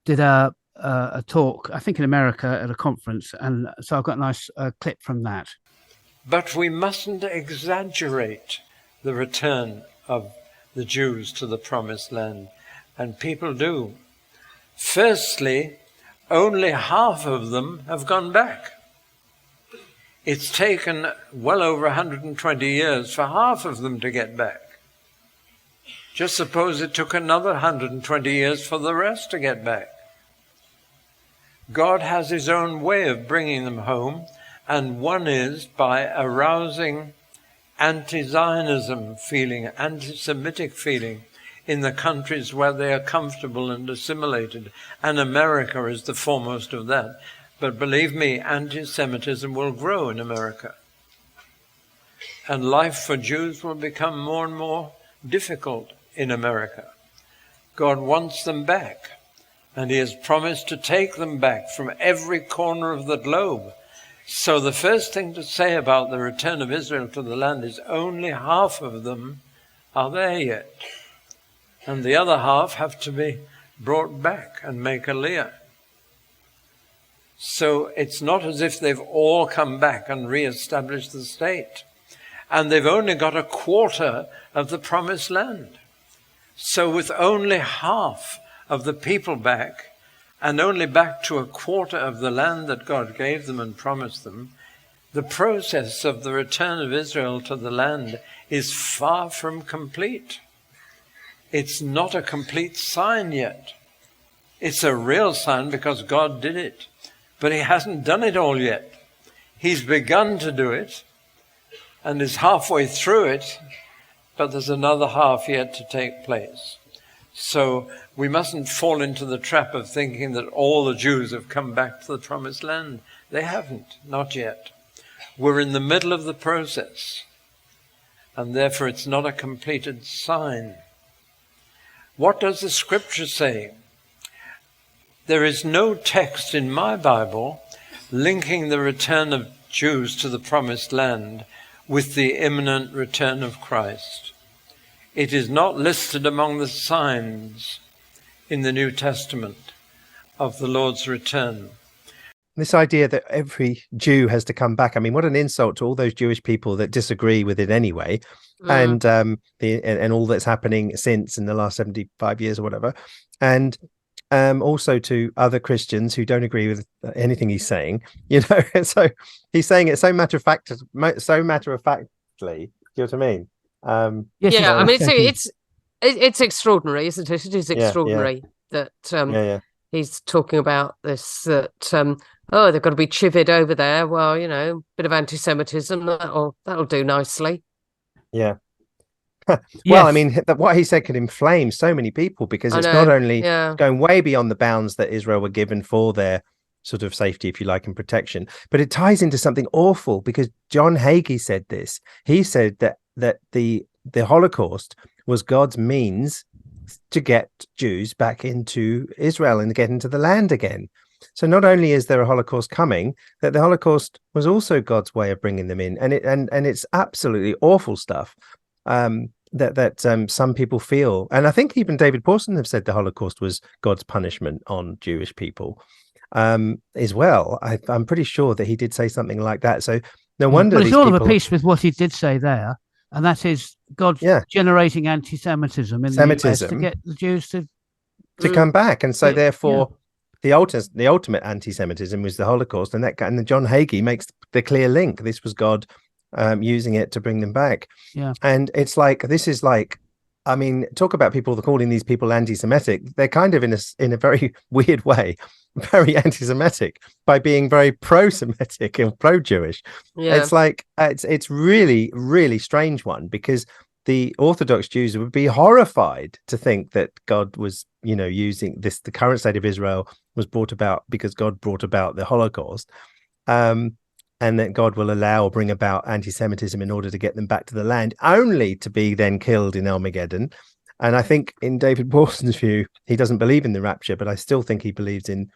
did a talk, I think in America, at a conference, and so I've got a nice clip from that. But we mustn't exaggerate the return of the Jews to the Promised Land, and people do. Firstly, only half of them have gone back. It's taken well over 120 years for half of them to get back. Just suppose it took another 120 years for the rest to get back. God has his own way of bringing them home, and one is by arousing anti-Zionism feeling, anti-Semitic feeling in the countries where they are comfortable and assimilated, and America is the foremost of that. But believe me, anti-Semitism will grow in America. And life for Jews will become more and more difficult in America. God wants them back, and he has promised to take them back from every corner of the globe. So the first thing to say about the return of Israel to the land is only half of them are there yet. And the other half have to be brought back and make aliyah. So it's not as if they've all come back and re-established the state. And they've only got a quarter of the promised land. So with only half of the people back, and only back to a quarter of the land that God gave them and promised them, the process of the return of Israel to the land is far from complete. It's not a complete sign yet. It's a real sign because God did it. But he hasn't done it all yet. He's begun to do it and is halfway through it, but there's another half yet to take place. So we mustn't fall into the trap of thinking that all the Jews have come back to the promised land. They haven't, not yet. We're in the middle of the process, and therefore it's not a completed sign. What does the scripture say? There is no text in my Bible linking the return of Jews to the promised land with the imminent return of Christ. It is not listed among the signs in the New Testament of the Lord's return. This idea that every Jew has to come back. I mean, what an insult to all those Jewish people that disagree with it anyway. And all that's happening since in the last 75 years or whatever. And also to other Christians who don't agree with anything he's saying, and so he's saying it so matter of factly. Do you know what I mean? Yes, yeah, I mean it's extraordinary, isn't it? It is extraordinary that he's talking about this. That they've got to be chivied over there. Well, a bit of anti-Semitism that'll do nicely. Yeah. Well, I mean, what he said could inflame so many people because it's not only going way beyond the bounds that Israel were given for their sort of safety, if you like, and protection, but it ties into something awful because John Hagee said this. He said that the Holocaust was God's means to get Jews back into Israel and get into the land again. So not only is there a Holocaust coming, that the Holocaust was also God's way of bringing them in, and it's absolutely awful stuff. That some people feel, and I think even David Pawson have said the Holocaust was God's punishment on Jewish people as well. I'm pretty sure that he did say something like that. So no wonder. But it's all of a piece with what he did say there, and that is God generating anti-Semitism in the US to get the Jews to come back, and so therefore the ultimate anti-Semitism was the Holocaust, and then John Hagee makes the clear link. This was God using it to bring them back. And it's like, this is like, I mean, talk about people calling these people anti-Semitic. They're kind of in a very weird way, very anti-Semitic by being very pro-Semitic and pro-Jewish. It's like, it's really, really strange one, because the Orthodox Jews would be horrified to think that God was, using this, the current state of Israel was brought about because God brought about the Holocaust. And that God will allow or bring about anti-Semitism in order to get them back to the land, only to be then killed in Armageddon. And I think in David Pawson's view, he doesn't believe in the rapture, but I still think he believes in,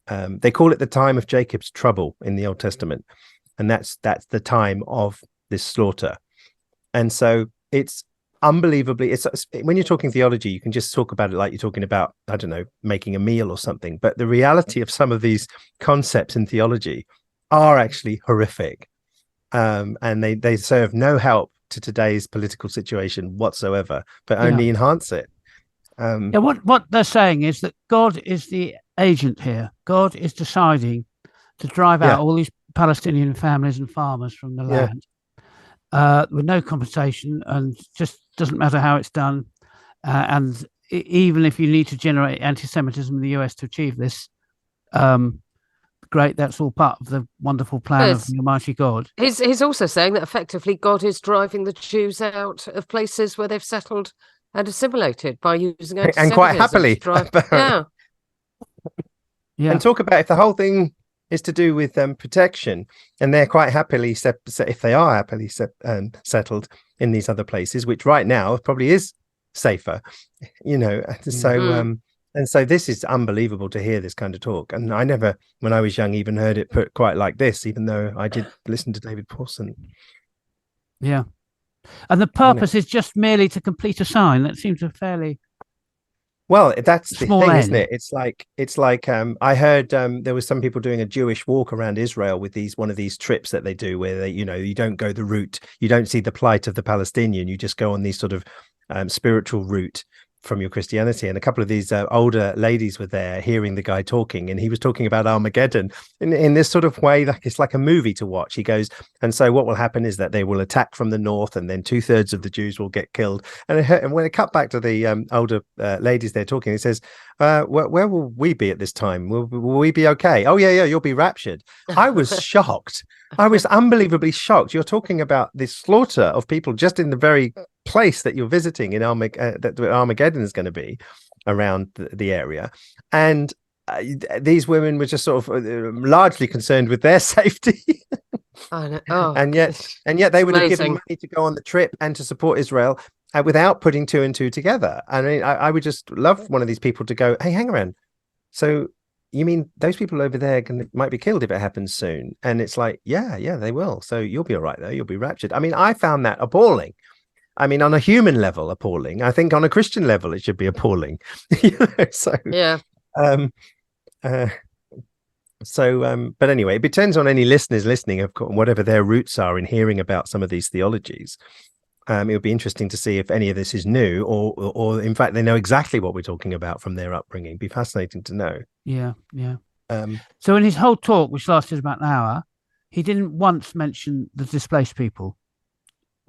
they call it the time of Jacob's trouble in the Old Testament. And that's the time of this slaughter. And so it's unbelievably, when you're talking theology, you can just talk about it like you're talking about, I don't know, making a meal or something. But the reality of some of these concepts in theology are actually horrific, and they serve no help to today's political situation whatsoever, but only enhance it. What they're saying is that God is the agent here. God is deciding to drive out all these Palestinian families and farmers from the Yeah. land with no compensation, and just doesn't matter how it's done. And even if you need to generate anti-Semitism in the US to achieve this, great, that's all part of the wonderful plan of the Almighty God. He's also saying that effectively God is driving the Jews out of places where they've settled and assimilated by using anti-Semitism And quite happily. to drive. Yeah. Yeah. And talk about if the whole thing is to do with protection, and they're quite happily if they are happily settled in these other places, which right now probably is safer, you know. So and so this is unbelievable to hear this kind of talk. And I never, when I was young, even heard it put quite like this, even though I did listen to David Pawson. Yeah. And the purpose is just merely to complete a sign. That seems a fairly well, that's the small thing, end. Isn't it? It's like I heard there was some people doing a Jewish walk around Israel with one of these trips that they do where they, you know, you don't go the route, you don't see the plight of the Palestinian, you just go on these sort of spiritual route from your Christianity. And a couple of these older ladies were there hearing the guy talking, and he was talking about Armageddon in this sort of way, like it's like a movie to watch. He goes, and so what will happen is that they will attack from the north, and then 2/3 of the Jews will get killed. And when it cut back to the older ladies there talking, he says, where will we be at this time? Will we be okay? Oh yeah, you'll be raptured. I was shocked. I was unbelievably shocked. You're talking about the slaughter of people just in the very place that you're visiting in that Armageddon is going to be around the area, and these women were just sort of largely concerned with their safety. I know. Oh, and yet they would have given money to go on the trip and to support Israel without putting two and two together. I mean, I would just love one of these people to go, hey, hang around, so you mean those people over there might be killed if it happens soon? And it's like, yeah, they will. So you'll be all right though. You'll be raptured. I mean, I found that appalling. I mean, on a human level, appalling. I think on a Christian level, it should be appalling. So yeah. But anyway, it depends on any listeners listening, of course, whatever their roots are in hearing about some of these theologies. It would be interesting to see if any of this is new, or in fact, they know exactly what we're talking about from their upbringing. It'd be fascinating to know. Yeah. So in his whole talk, which lasted about an hour, he didn't once mention the displaced people.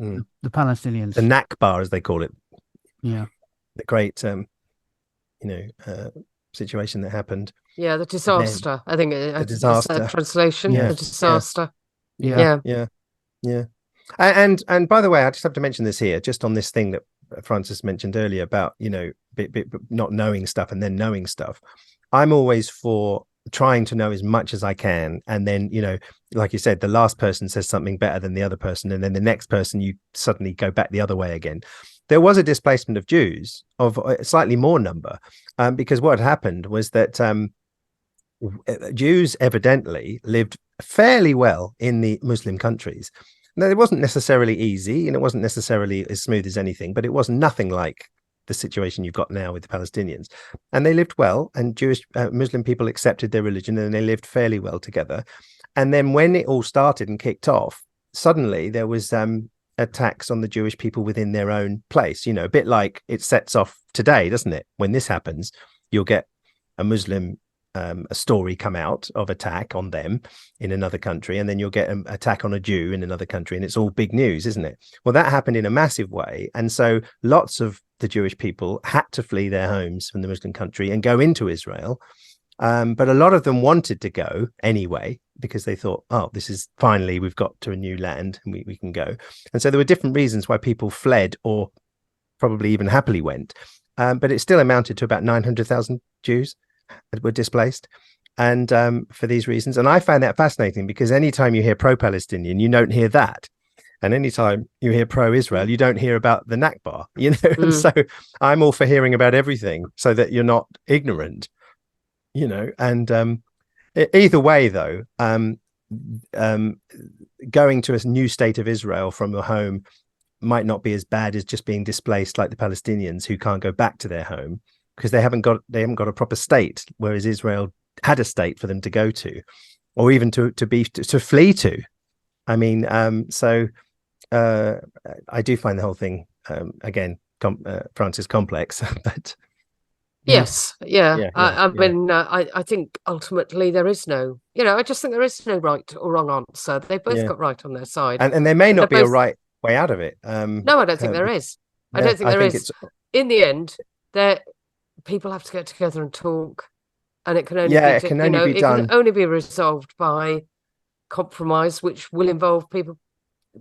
The Palestinians, the Nakba, as they call it. Yeah, the great, situation that happened. Yeah, the disaster. I think the disaster translation. Yeah. The disaster. Yeah. And by the way, I just have to mention this here, just on this thing that Francis mentioned earlier about not knowing stuff and then knowing stuff. I'm always for trying to know as much as I can, and then like you said, the last person says something better than the other person, and then the next person you suddenly go back the other way again. There was a displacement of Jews of a slightly more number, because what had happened was that Jews evidently lived fairly well in the Muslim countries. Now, it wasn't necessarily easy, and it wasn't necessarily as smooth as anything, but it was nothing like the situation you've got now with the Palestinians. And they lived well, and Jewish Muslim people accepted their religion, and they lived fairly well together. And then when it all started and kicked off, suddenly there was attacks on the Jewish people within their own place, a bit like it sets off today, doesn't it? When this happens, you'll get a Muslim a story come out of attack on them in another country, and then you'll get an attack on a Jew in another country, and it's all big news, isn't it? Well, that happened in a massive way, and so lots of the Jewish people had to flee their homes from the Muslim country and go into Israel, but a lot of them wanted to go anyway because they thought, oh, this is finally, we've got to a new land and we can go. And so there were different reasons why people fled, or probably even happily went, but it still amounted to about 900,000 Jews that were displaced, and for these reasons. And I find that fascinating, because anytime you hear pro-Palestinian, you don't hear that, and anytime you hear pro-Israel, you don't hear about the Nakba, And so I'm all for hearing about everything so that you're not ignorant, and either way though, going to a new state of Israel from your home might not be as bad as just being displaced like the Palestinians, who can't go back to their home because they haven't got a proper state, whereas Israel had a state for them to go to, or even to flee to. I mean, so I do find the whole thing again, Francis, complex, but Yes, yeah. Yeah, I yeah. mean, I think ultimately there is no, I just think there is no right or wrong answer. They've both Yeah. got right on their side. And there may They're not be a both. right way out of it. No, I don't think there is. I Yeah, don't think I there think is. it's In the end, there people have to get together and talk, and it can only yeah, be, it can only be it can done. only be resolved by compromise, which will involve people,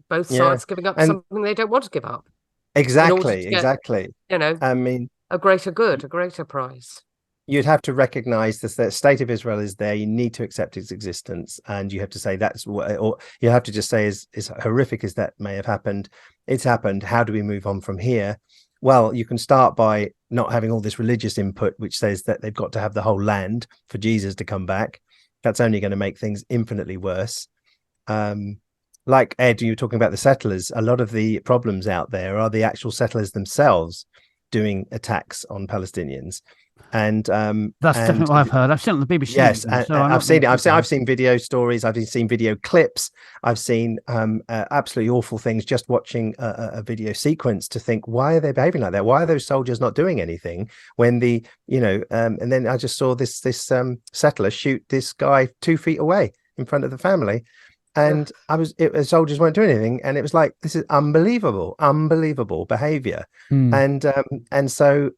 both Yeah, sides, giving up and something they don't want to give up in order exactly, to get, exactly. you know, I mean, a greater good, a greater prize. you'd have to recognize that the state of Israel is there. You need to accept its existence, and you have to say that's what, or you have to just say, as horrific as that may have happened, it's happened. How do we move on from here? Well, you can start by not having all this religious input, which says that they've got to have the whole land for Jesus to come back. That's only going to make things infinitely worse. Like Ed, you were talking about the settlers. A lot of the problems out there are the actual settlers themselves doing attacks on Palestinians. And That's definitely what I've heard. I've seen it on the BBC. yes, Even, so I've seen it. I've seen video stories. I've seen video clips. I've seen absolutely awful things. Just watching a video sequence to think, why are they behaving like that? Why are those soldiers not doing anything when and then I just saw this settler shoot this guy 2 feet away in front of the family. And soldiers weren't doing anything, and it was like, this is unbelievable behavior. And so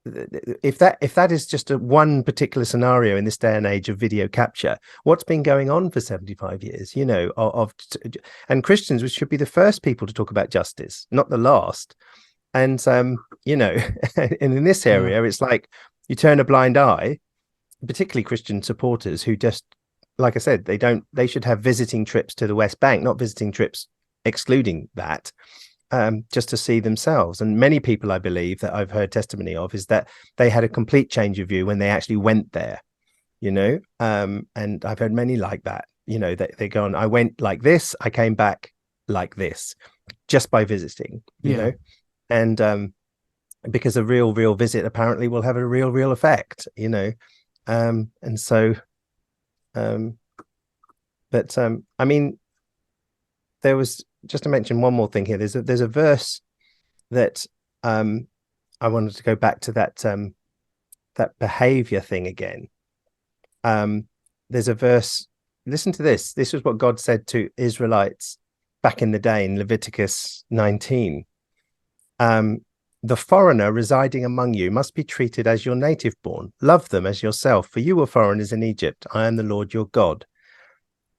if that is just one particular scenario in this day and age of video capture, what's been going on for 75 years, and Christians, which should be the first people to talk about justice, not the last. And and in this area, it's like you turn a blind eye, particularly Christian supporters who just, like I said, they should have visiting trips to the West Bank, not visiting trips excluding that, just to see themselves. And many people, I believe, that I've heard testimony of, is that they had a complete change of view when they actually went there, and I've heard many like that, they go on, I went like this, I came back like this, just by visiting, and because a real visit apparently will have a real effect, and so but I mean, there was, just to mention one more thing here, there's a verse that I wanted to go back to, that behavior thing again. There's a verse, listen to this is what God said to Israelites back in the day in Leviticus 19. The foreigner residing among you must be treated as your native born. Love them as yourself, for you were foreigners in Egypt. I am the Lord your God.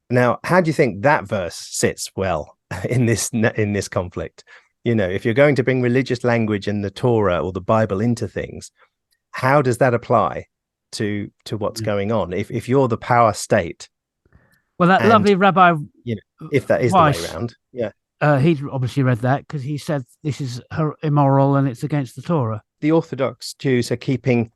Now, how do you think that verse sits well in this conflict? If you're going to bring religious language and the Torah or the Bible into things, how does that apply to what's going on? If you're the power state, well, that lovely Rabbi, if that is Weiss, the way around, yeah. He obviously read that because he said this is immoral and it's against the Torah. The Orthodox Jews are keeping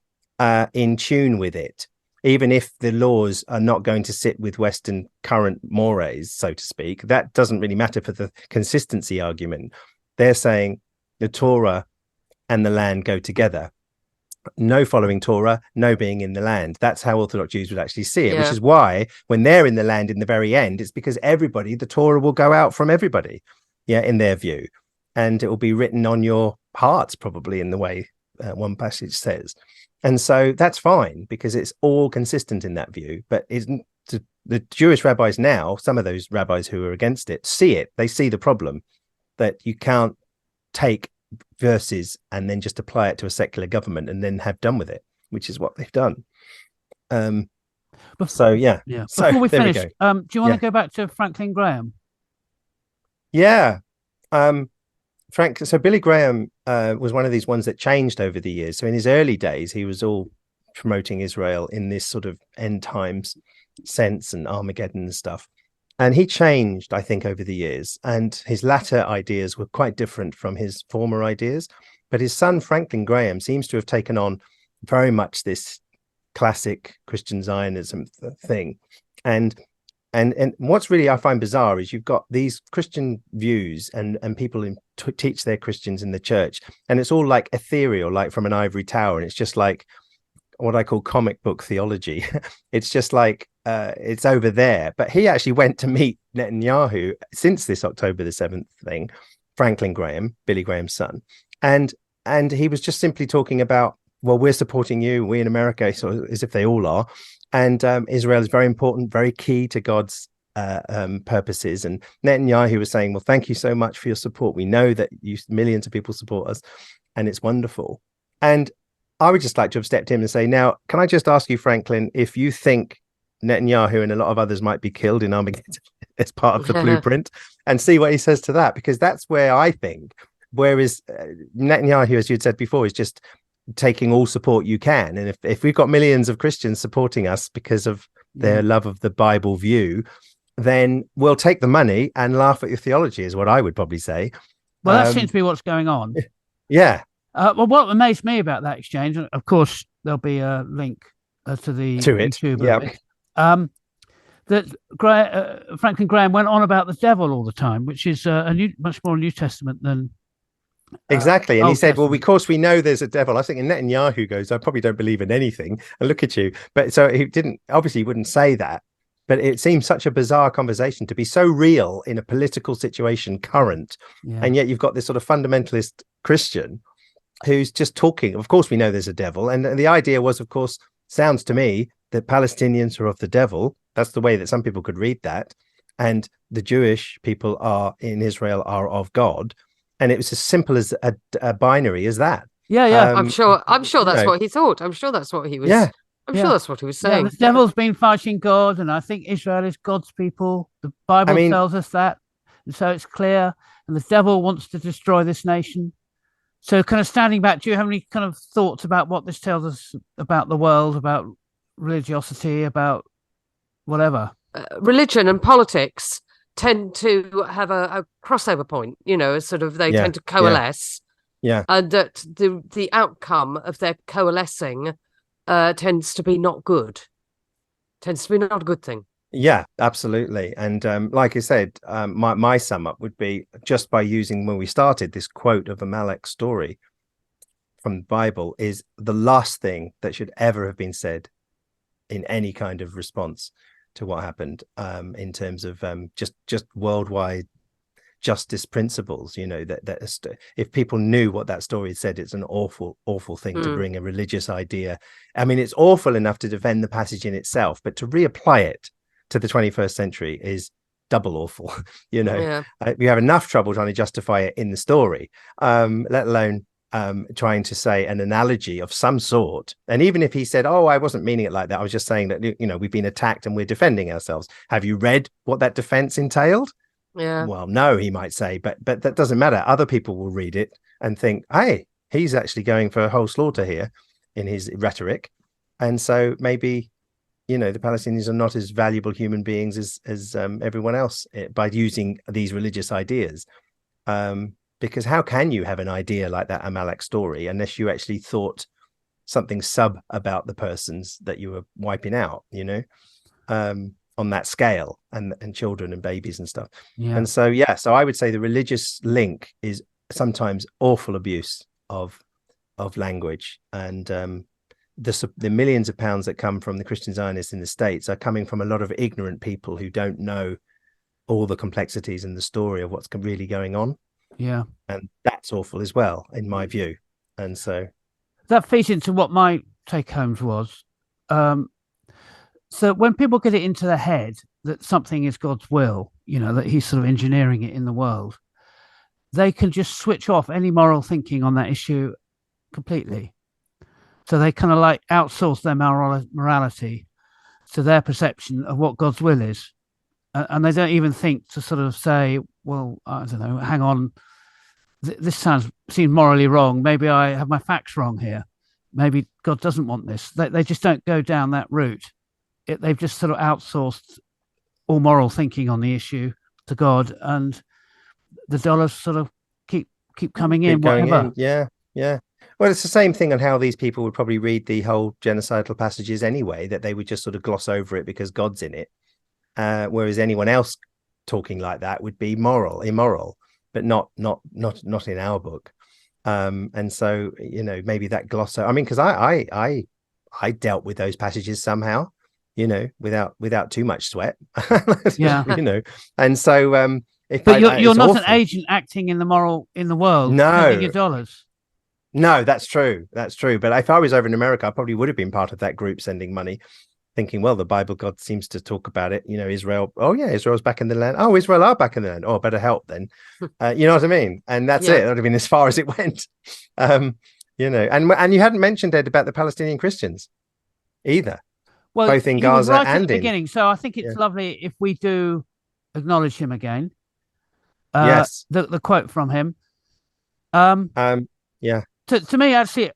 in tune with it, even if the laws are not going to sit with Western current mores, so to speak. That doesn't really matter for the consistency argument. They're saying the Torah and the land go together. No following Torah, no being in the land. That's how Orthodox Jews would actually see it, which is why when they're in the land in the very end, it's because the Torah will go out from everybody, in their view. And it will be written on your hearts, probably, in the way one passage says. And so that's fine, because it's all consistent in that view. But the Jewish rabbis now, some of those rabbis who are against it, see it. They see the problem that you can't take verses and then just apply it to a secular government and then have done with it, which is what they've done. So before we finish, do you want to go back to Franklin Graham? So Billy Graham was one of these ones that changed over the years. So in his early days, he was all promoting Israel in this sort of end times sense and Armageddon and stuff. And he changed, I think, over the years. And his latter ideas were quite different from his former ideas. But his son, Franklin Graham, seems to have taken on very much this classic Christian Zionism thing. And what's really I find bizarre is you've got these Christian views and people who teach their Christians in the church, and it's all like ethereal, like from an ivory tower, and it's just like what I call comic book theology. It's just like it's over there. But he actually went to meet Netanyahu since this October the 7th thing, Franklin Graham, Billy Graham's son, and he was just simply talking about well, we're supporting you, we in America, sort of as if they all are. And Israel is very important, very key to God's purposes. And Netanyahu was saying, well, thank you so much for your support. We know that millions of people support us, and it's wonderful. And I would just like to have stepped in and say, now, can I just ask you, Franklin, if you think Netanyahu and a lot of others might be killed in Armageddon as part of the blueprint, and see what he says to that, because that's where I think, whereas Netanyahu, as you'd said before, is just taking all support you can. And if we've got millions of Christians supporting us because of their love of the Bible view, then we'll take the money and laugh at your theology, is what I would probably say. Well, that seems to be what's going on. Yeah. Well, what amazed me about that exchange, and of course, there'll be a link to the YouTube. Yeah. That Franklin Graham went on about the devil all the time, which is much more New Testament than exactly. And Old he said, Testament. well, of course we know there's a devil. I think Netanyahu goes, I probably don't believe in anything. And look at you. But so he wouldn't say that. But it seems such a bizarre conversation to be so real in a political situation current. Yeah. And yet you've got this sort of fundamentalist Christian who's just talking. Of course, we know there's a devil. And the idea was, of course, sounds to me that Palestinians are of the devil. That's the way that some people could read that. And the Jewish people in Israel are of God. And it was as simple as a binary as that. Yeah. I'm sure that's what he thought. I'm sure that's what he was. Yeah. I'm sure that's what he was saying. The devil's been fighting God, and I think Israel is God's people. The Bible tells us that. And so it's clear. And the devil wants to destroy this nation. So kind of standing back, do you have any kind of thoughts about what this tells us about the world, about religiosity, about whatever? Religion and politics tend to have a crossover point, sort of they tend to coalesce. Yeah. And that the outcome of their coalescing tends to be not good. Tends to be not a good thing. Yeah, absolutely. And like I said, my sum up would be, just by using, when we started, this quote of Amalek's story from the Bible is the last thing that should ever have been said in any kind of response to what happened, in terms of just worldwide justice principles. That if people knew what that story said, it's an awful thing to bring a religious idea. I mean, it's awful enough to defend the passage in itself, but to reapply it to the 21st century is double awful. You have enough trouble trying to justify it in the story, let alone trying to say an analogy of some sort. And even if he said, oh, I wasn't meaning it like that, I was just saying that we've been attacked and we're defending ourselves. Have you read what that defense entailed? Yeah. Well, no, he might say, but that doesn't matter. Other people will read it and think, hey, he's actually going for a whole slaughter here in his rhetoric. And so maybe the Palestinians are not as valuable human beings as everyone else by using these religious ideas. Because how can you have an idea like that Amalek story unless you actually thought something about the persons that you were wiping out, on that scale, and children and babies and stuff. Yeah. And so, so I would say the religious link is sometimes awful abuse of language. And the millions of pounds that come from the Christian Zionists in the States are coming from a lot of ignorant people who don't know all the complexities and the story of what's really going on. Yeah. And that's awful as well, in my view. And so that feeds into what my take homes was. So when people get it into their head that something is God's will, that he's sort of engineering it in the world, they can just switch off any moral thinking on that issue completely. So they kind of like outsource their morality to their perception of what God's will is. And they don't even think to sort of say, well, I don't know, hang on, this seems morally wrong. Maybe I have my facts wrong here. Maybe God doesn't want this. They just don't go down that route. They've just sort of outsourced all moral thinking on the issue to God, and the dollars sort of keep coming in, whatever. Yeah. Well, it's the same thing on how these people would probably read the whole genocidal passages anyway, that they would just sort of gloss over it because God's in it. Whereas anyone else talking like that would be immoral, but not in our book. And so, maybe that gloss. I mean, because I dealt with those passages somehow, without too much sweat. Yeah. And so you're not awful. an agent acting in the world. No. Your dollars. No, that's true. That's true. But if I was over in America, I probably would have been part of that group sending money, thinking, well, the Bible, God seems to talk about it. Israel. Oh, yeah, Israel's back in the land. Oh, Israel are back in the land. Oh, better help then. You know what I mean? And that's it. That would have been as far as it went. And you hadn't mentioned, Ed, about the Palestinian Christians either, Well, both in he was Gaza right and at the beginning. So I think it's lovely if we do acknowledge him again. Yes. The quote from him. Yeah. To me, actually,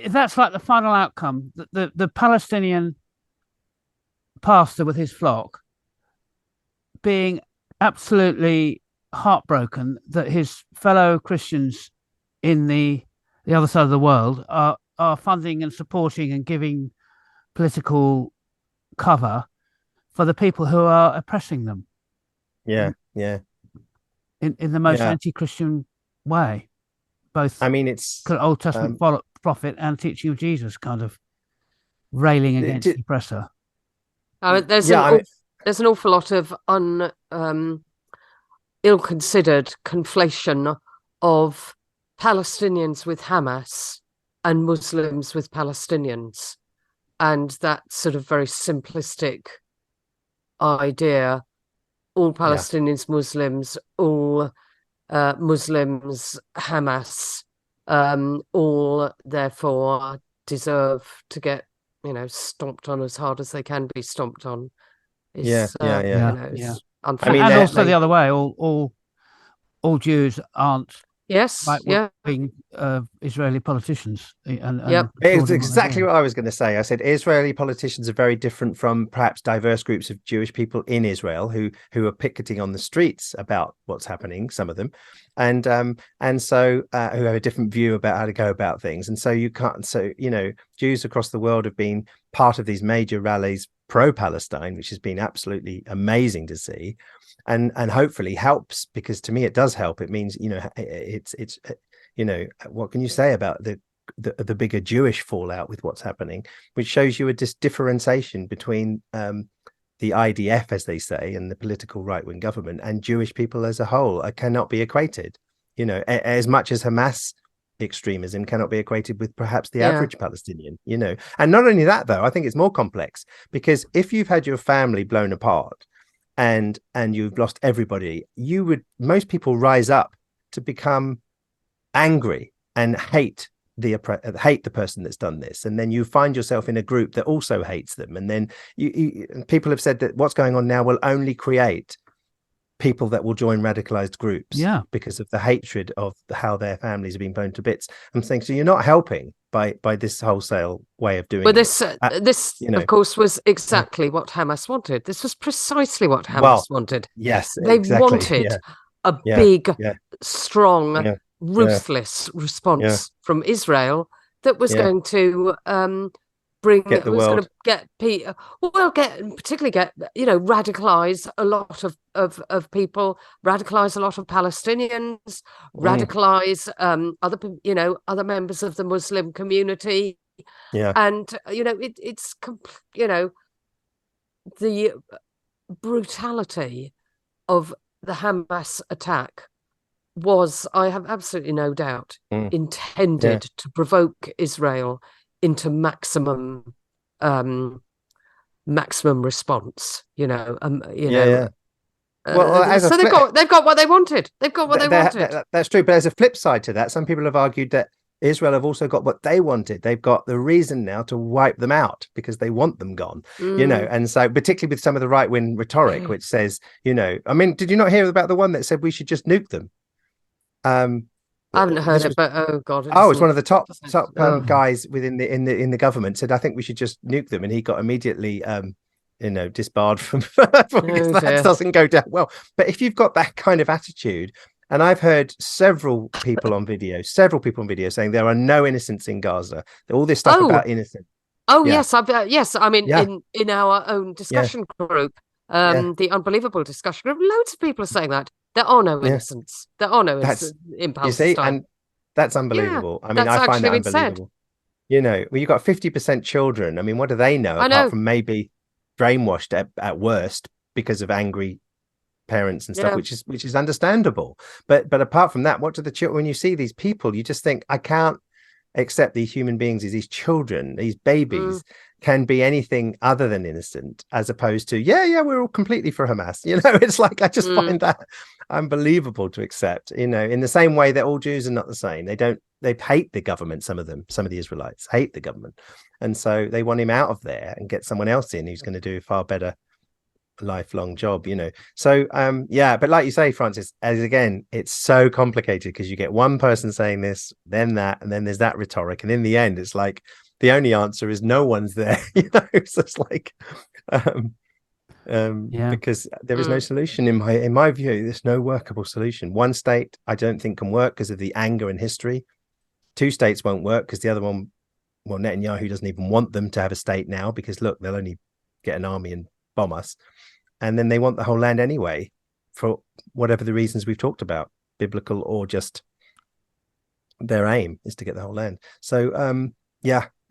that's like the final outcome. The Palestinian pastor with his flock being absolutely heartbroken that his fellow Christians in the other side of the world are funding and supporting and giving political cover for the people who are oppressing them. Yeah. In the most anti-Christian way. Both, I mean, it's Old Testament prophet and teaching of Jesus, kind of railing against the oppressor. There's an awful lot of ill-considered conflation of Palestinians with Hamas and Muslims with Palestinians, and that sort of very simplistic idea: all Palestinians, Muslims, all Muslims, Hamas, all therefore deserve to get stomped on as hard as they can be stomped on. It's unfair. I mean, and also the other way, all Jews aren't right-wing Israeli politicians. It's exactly what I was going to say. I said Israeli politicians are very different from perhaps diverse groups of Jewish people in Israel who are picketing on the streets about what's happening, some of them, and so who have a different view about how to go about things. And so Jews across the world have been part of these major rallies pro-Palestine, which has been absolutely amazing to see. And hopefully helps, because to me it does help. It means it's what can you say about the bigger Jewish fallout with what's happening, which shows you a differentiation between the IDF, as they say, and the political right-wing government, and Jewish people as a whole cannot be equated. As much as Hamas extremism cannot be equated with perhaps the average Palestinian. And not only that, though, I think it's more complex, because if you've had your family blown apart and you've lost everybody, most people rise up to become angry and hate the person that's done this, and then you find yourself in a group that also hates them, and then people have said that what's going on now will only create people that will join radicalized groups because of the hatred of how their families have been blown to bits. I'm saying, so you're not helping by this wholesale way of doing it. This of course was exactly what Hamas wanted. This was precisely what Hamas wanted. Yes, they exactly. wanted a big, strong, ruthless response from Israel that was going to radicalize a lot of people, radicalize a lot of Palestinians, radicalize other members of the Muslim community, and it's the brutality of the Hamas attack was, I have absolutely no doubt, intended to provoke Israel into maximum response. So they've got what they wanted. They've got what they wanted. That's true. But there's a flip side to that. Some people have argued that Israel have also got what they wanted. They've got the reason now to wipe them out because they want them gone. And so particularly with some of the right-wing rhetoric, which says, I mean, did you not hear about the one that said we should just nuke them? I haven't heard it, but oh god! It's one of the top guys within the government said, I think we should just nuke them, and he got immediately disbarred from because that doesn't go down well. But if you've got that kind of attitude, and I've heard several people on video saying there are no innocents in Gaza. All this stuff about innocent. Oh yes, I mean, in our own discussion group, the Unbelievable discussion group, loads of people are saying that. There are no innocents. There are no innocents in Palestine. You see, and that's unbelievable. I mean, I find that unbelievable. You've got 50% children. I mean, what do they know apart from maybe brainwashed at worst because of angry parents and stuff, Yeah. which is understandable. But apart from that, what do the children, when you see these people, you just think, I can't accept these human beings as these children, these babies can be anything other than innocent, as opposed to, we're all completely for Hamas. You know, it's like, I just find that unbelievable to accept, you know, in the same way that all Jews are not the same. They hate the government. Some of the Israelites hate the government. And so they want him out of there and get someone else in who's going to do a far better lifelong job, you know. So but like you say, Francis, as again, it's so complicated because you get one person saying this, then that, and then there's that rhetoric, and in the end it's like the only answer is no one's there. You know, it's just like because there is no solution in my view. There's no workable solution. One state I don't think can work because of the anger and history. Two states won't work because the other one, well, Netanyahu doesn't even want them to have a state now because look, they'll only get an army and bomb us. And then they want the whole land anyway, for whatever the reasons we've talked about, biblical or just their aim is to get the whole land. So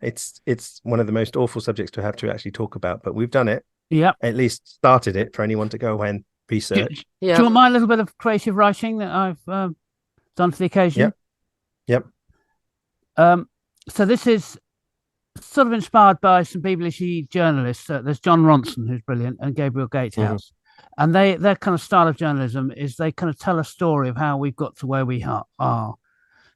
it's one of the most awful subjects to have to actually talk about, but we've done it. Yeah, at least started it for anyone to go away and research. Do you want my little bit of creative writing that I've done for the occasion? Yep. So this is sort of inspired by some BBC journalists. There's John Ronson, who's brilliant, and Gabriel Gatehouse. And their kind of style of journalism is they kind of tell a story of how we've got to where we are.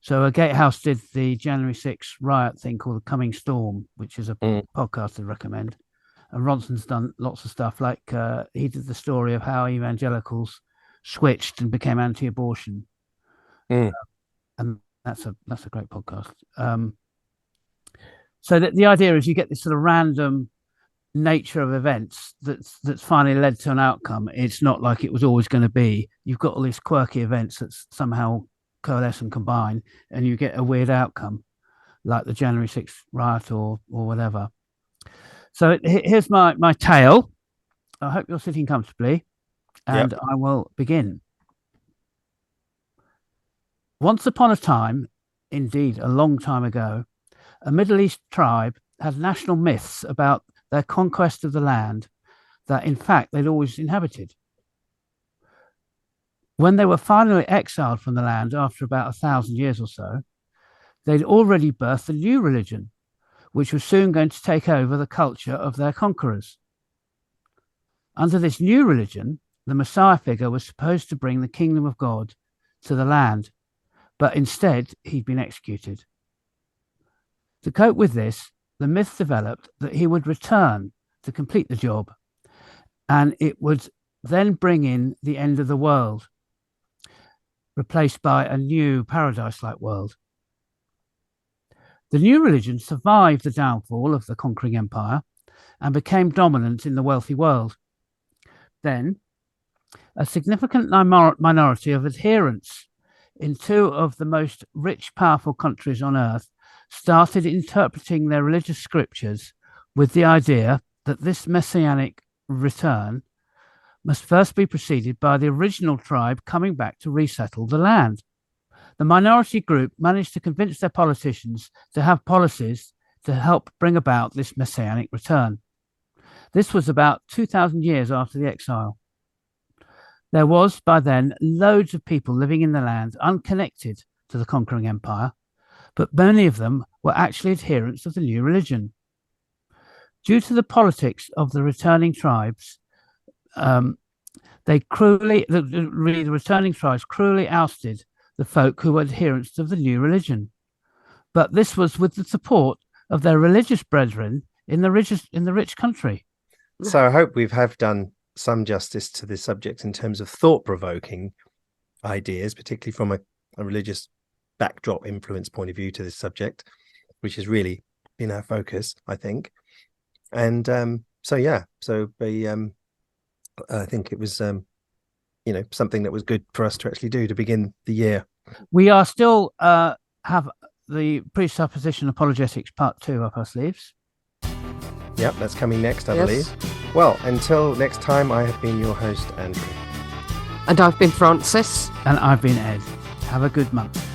So Gatehouse did the January 6th riot thing called The Coming Storm, which is a podcast I'd recommend. And Ronson's done lots of stuff. Like he did the story of how evangelicals switched and became anti-abortion. And that's a great podcast. So the idea is you get this sort of random nature of events that's finally led to an outcome. It's not like it was always going to be. You've got all these quirky events that somehow coalesce and combine, and you get a weird outcome, like the January 6th riot or whatever. So here's my tale. I hope you're sitting comfortably, and I will begin. Once upon a time, indeed a long time ago, a Middle East tribe had national myths about their conquest of the land that, in fact, they'd always inhabited. When they were finally exiled from the land after about 1,000 years or so, they'd already birthed a new religion, which was soon going to take over the culture of their conquerors. Under this new religion, the Messiah figure was supposed to bring the kingdom of God to the land, but instead he'd been executed. To cope with this, the myth developed that he would return to complete the job, and it would then bring in the end of the world, replaced by a new paradise-like world. The new religion survived the downfall of the conquering empire and became dominant in the wealthy world. Then, a significant minority of adherents in two of the most rich, powerful countries on earth started interpreting their religious scriptures with the idea that this messianic return must first be preceded by the original tribe coming back to resettle the land. The minority group managed to convince their politicians to have policies to help bring about this messianic return. This was about 2,000 years after the exile. There was, by then, loads of people living in the land unconnected to the conquering empire, but many of them were actually adherents of the new religion. Due to the politics of the returning tribes, the returning tribes cruelly ousted the folk who were adherents of the new religion. But this was with the support of their religious brethren in the rich country. So I hope we have done some justice to this subject in terms of thought-provoking ideas, particularly from a religious backdrop influence point of view to this subject, which has really been our focus, I think. And I think it was something that was good for us to actually do to begin the year. We are still have the presupposition apologetics part 2 up our sleeves. Yep, that's coming next, I believe. Well, until next time, I have been your host, Andrew. And I've been Francis. And I've been Ed. Have a good month.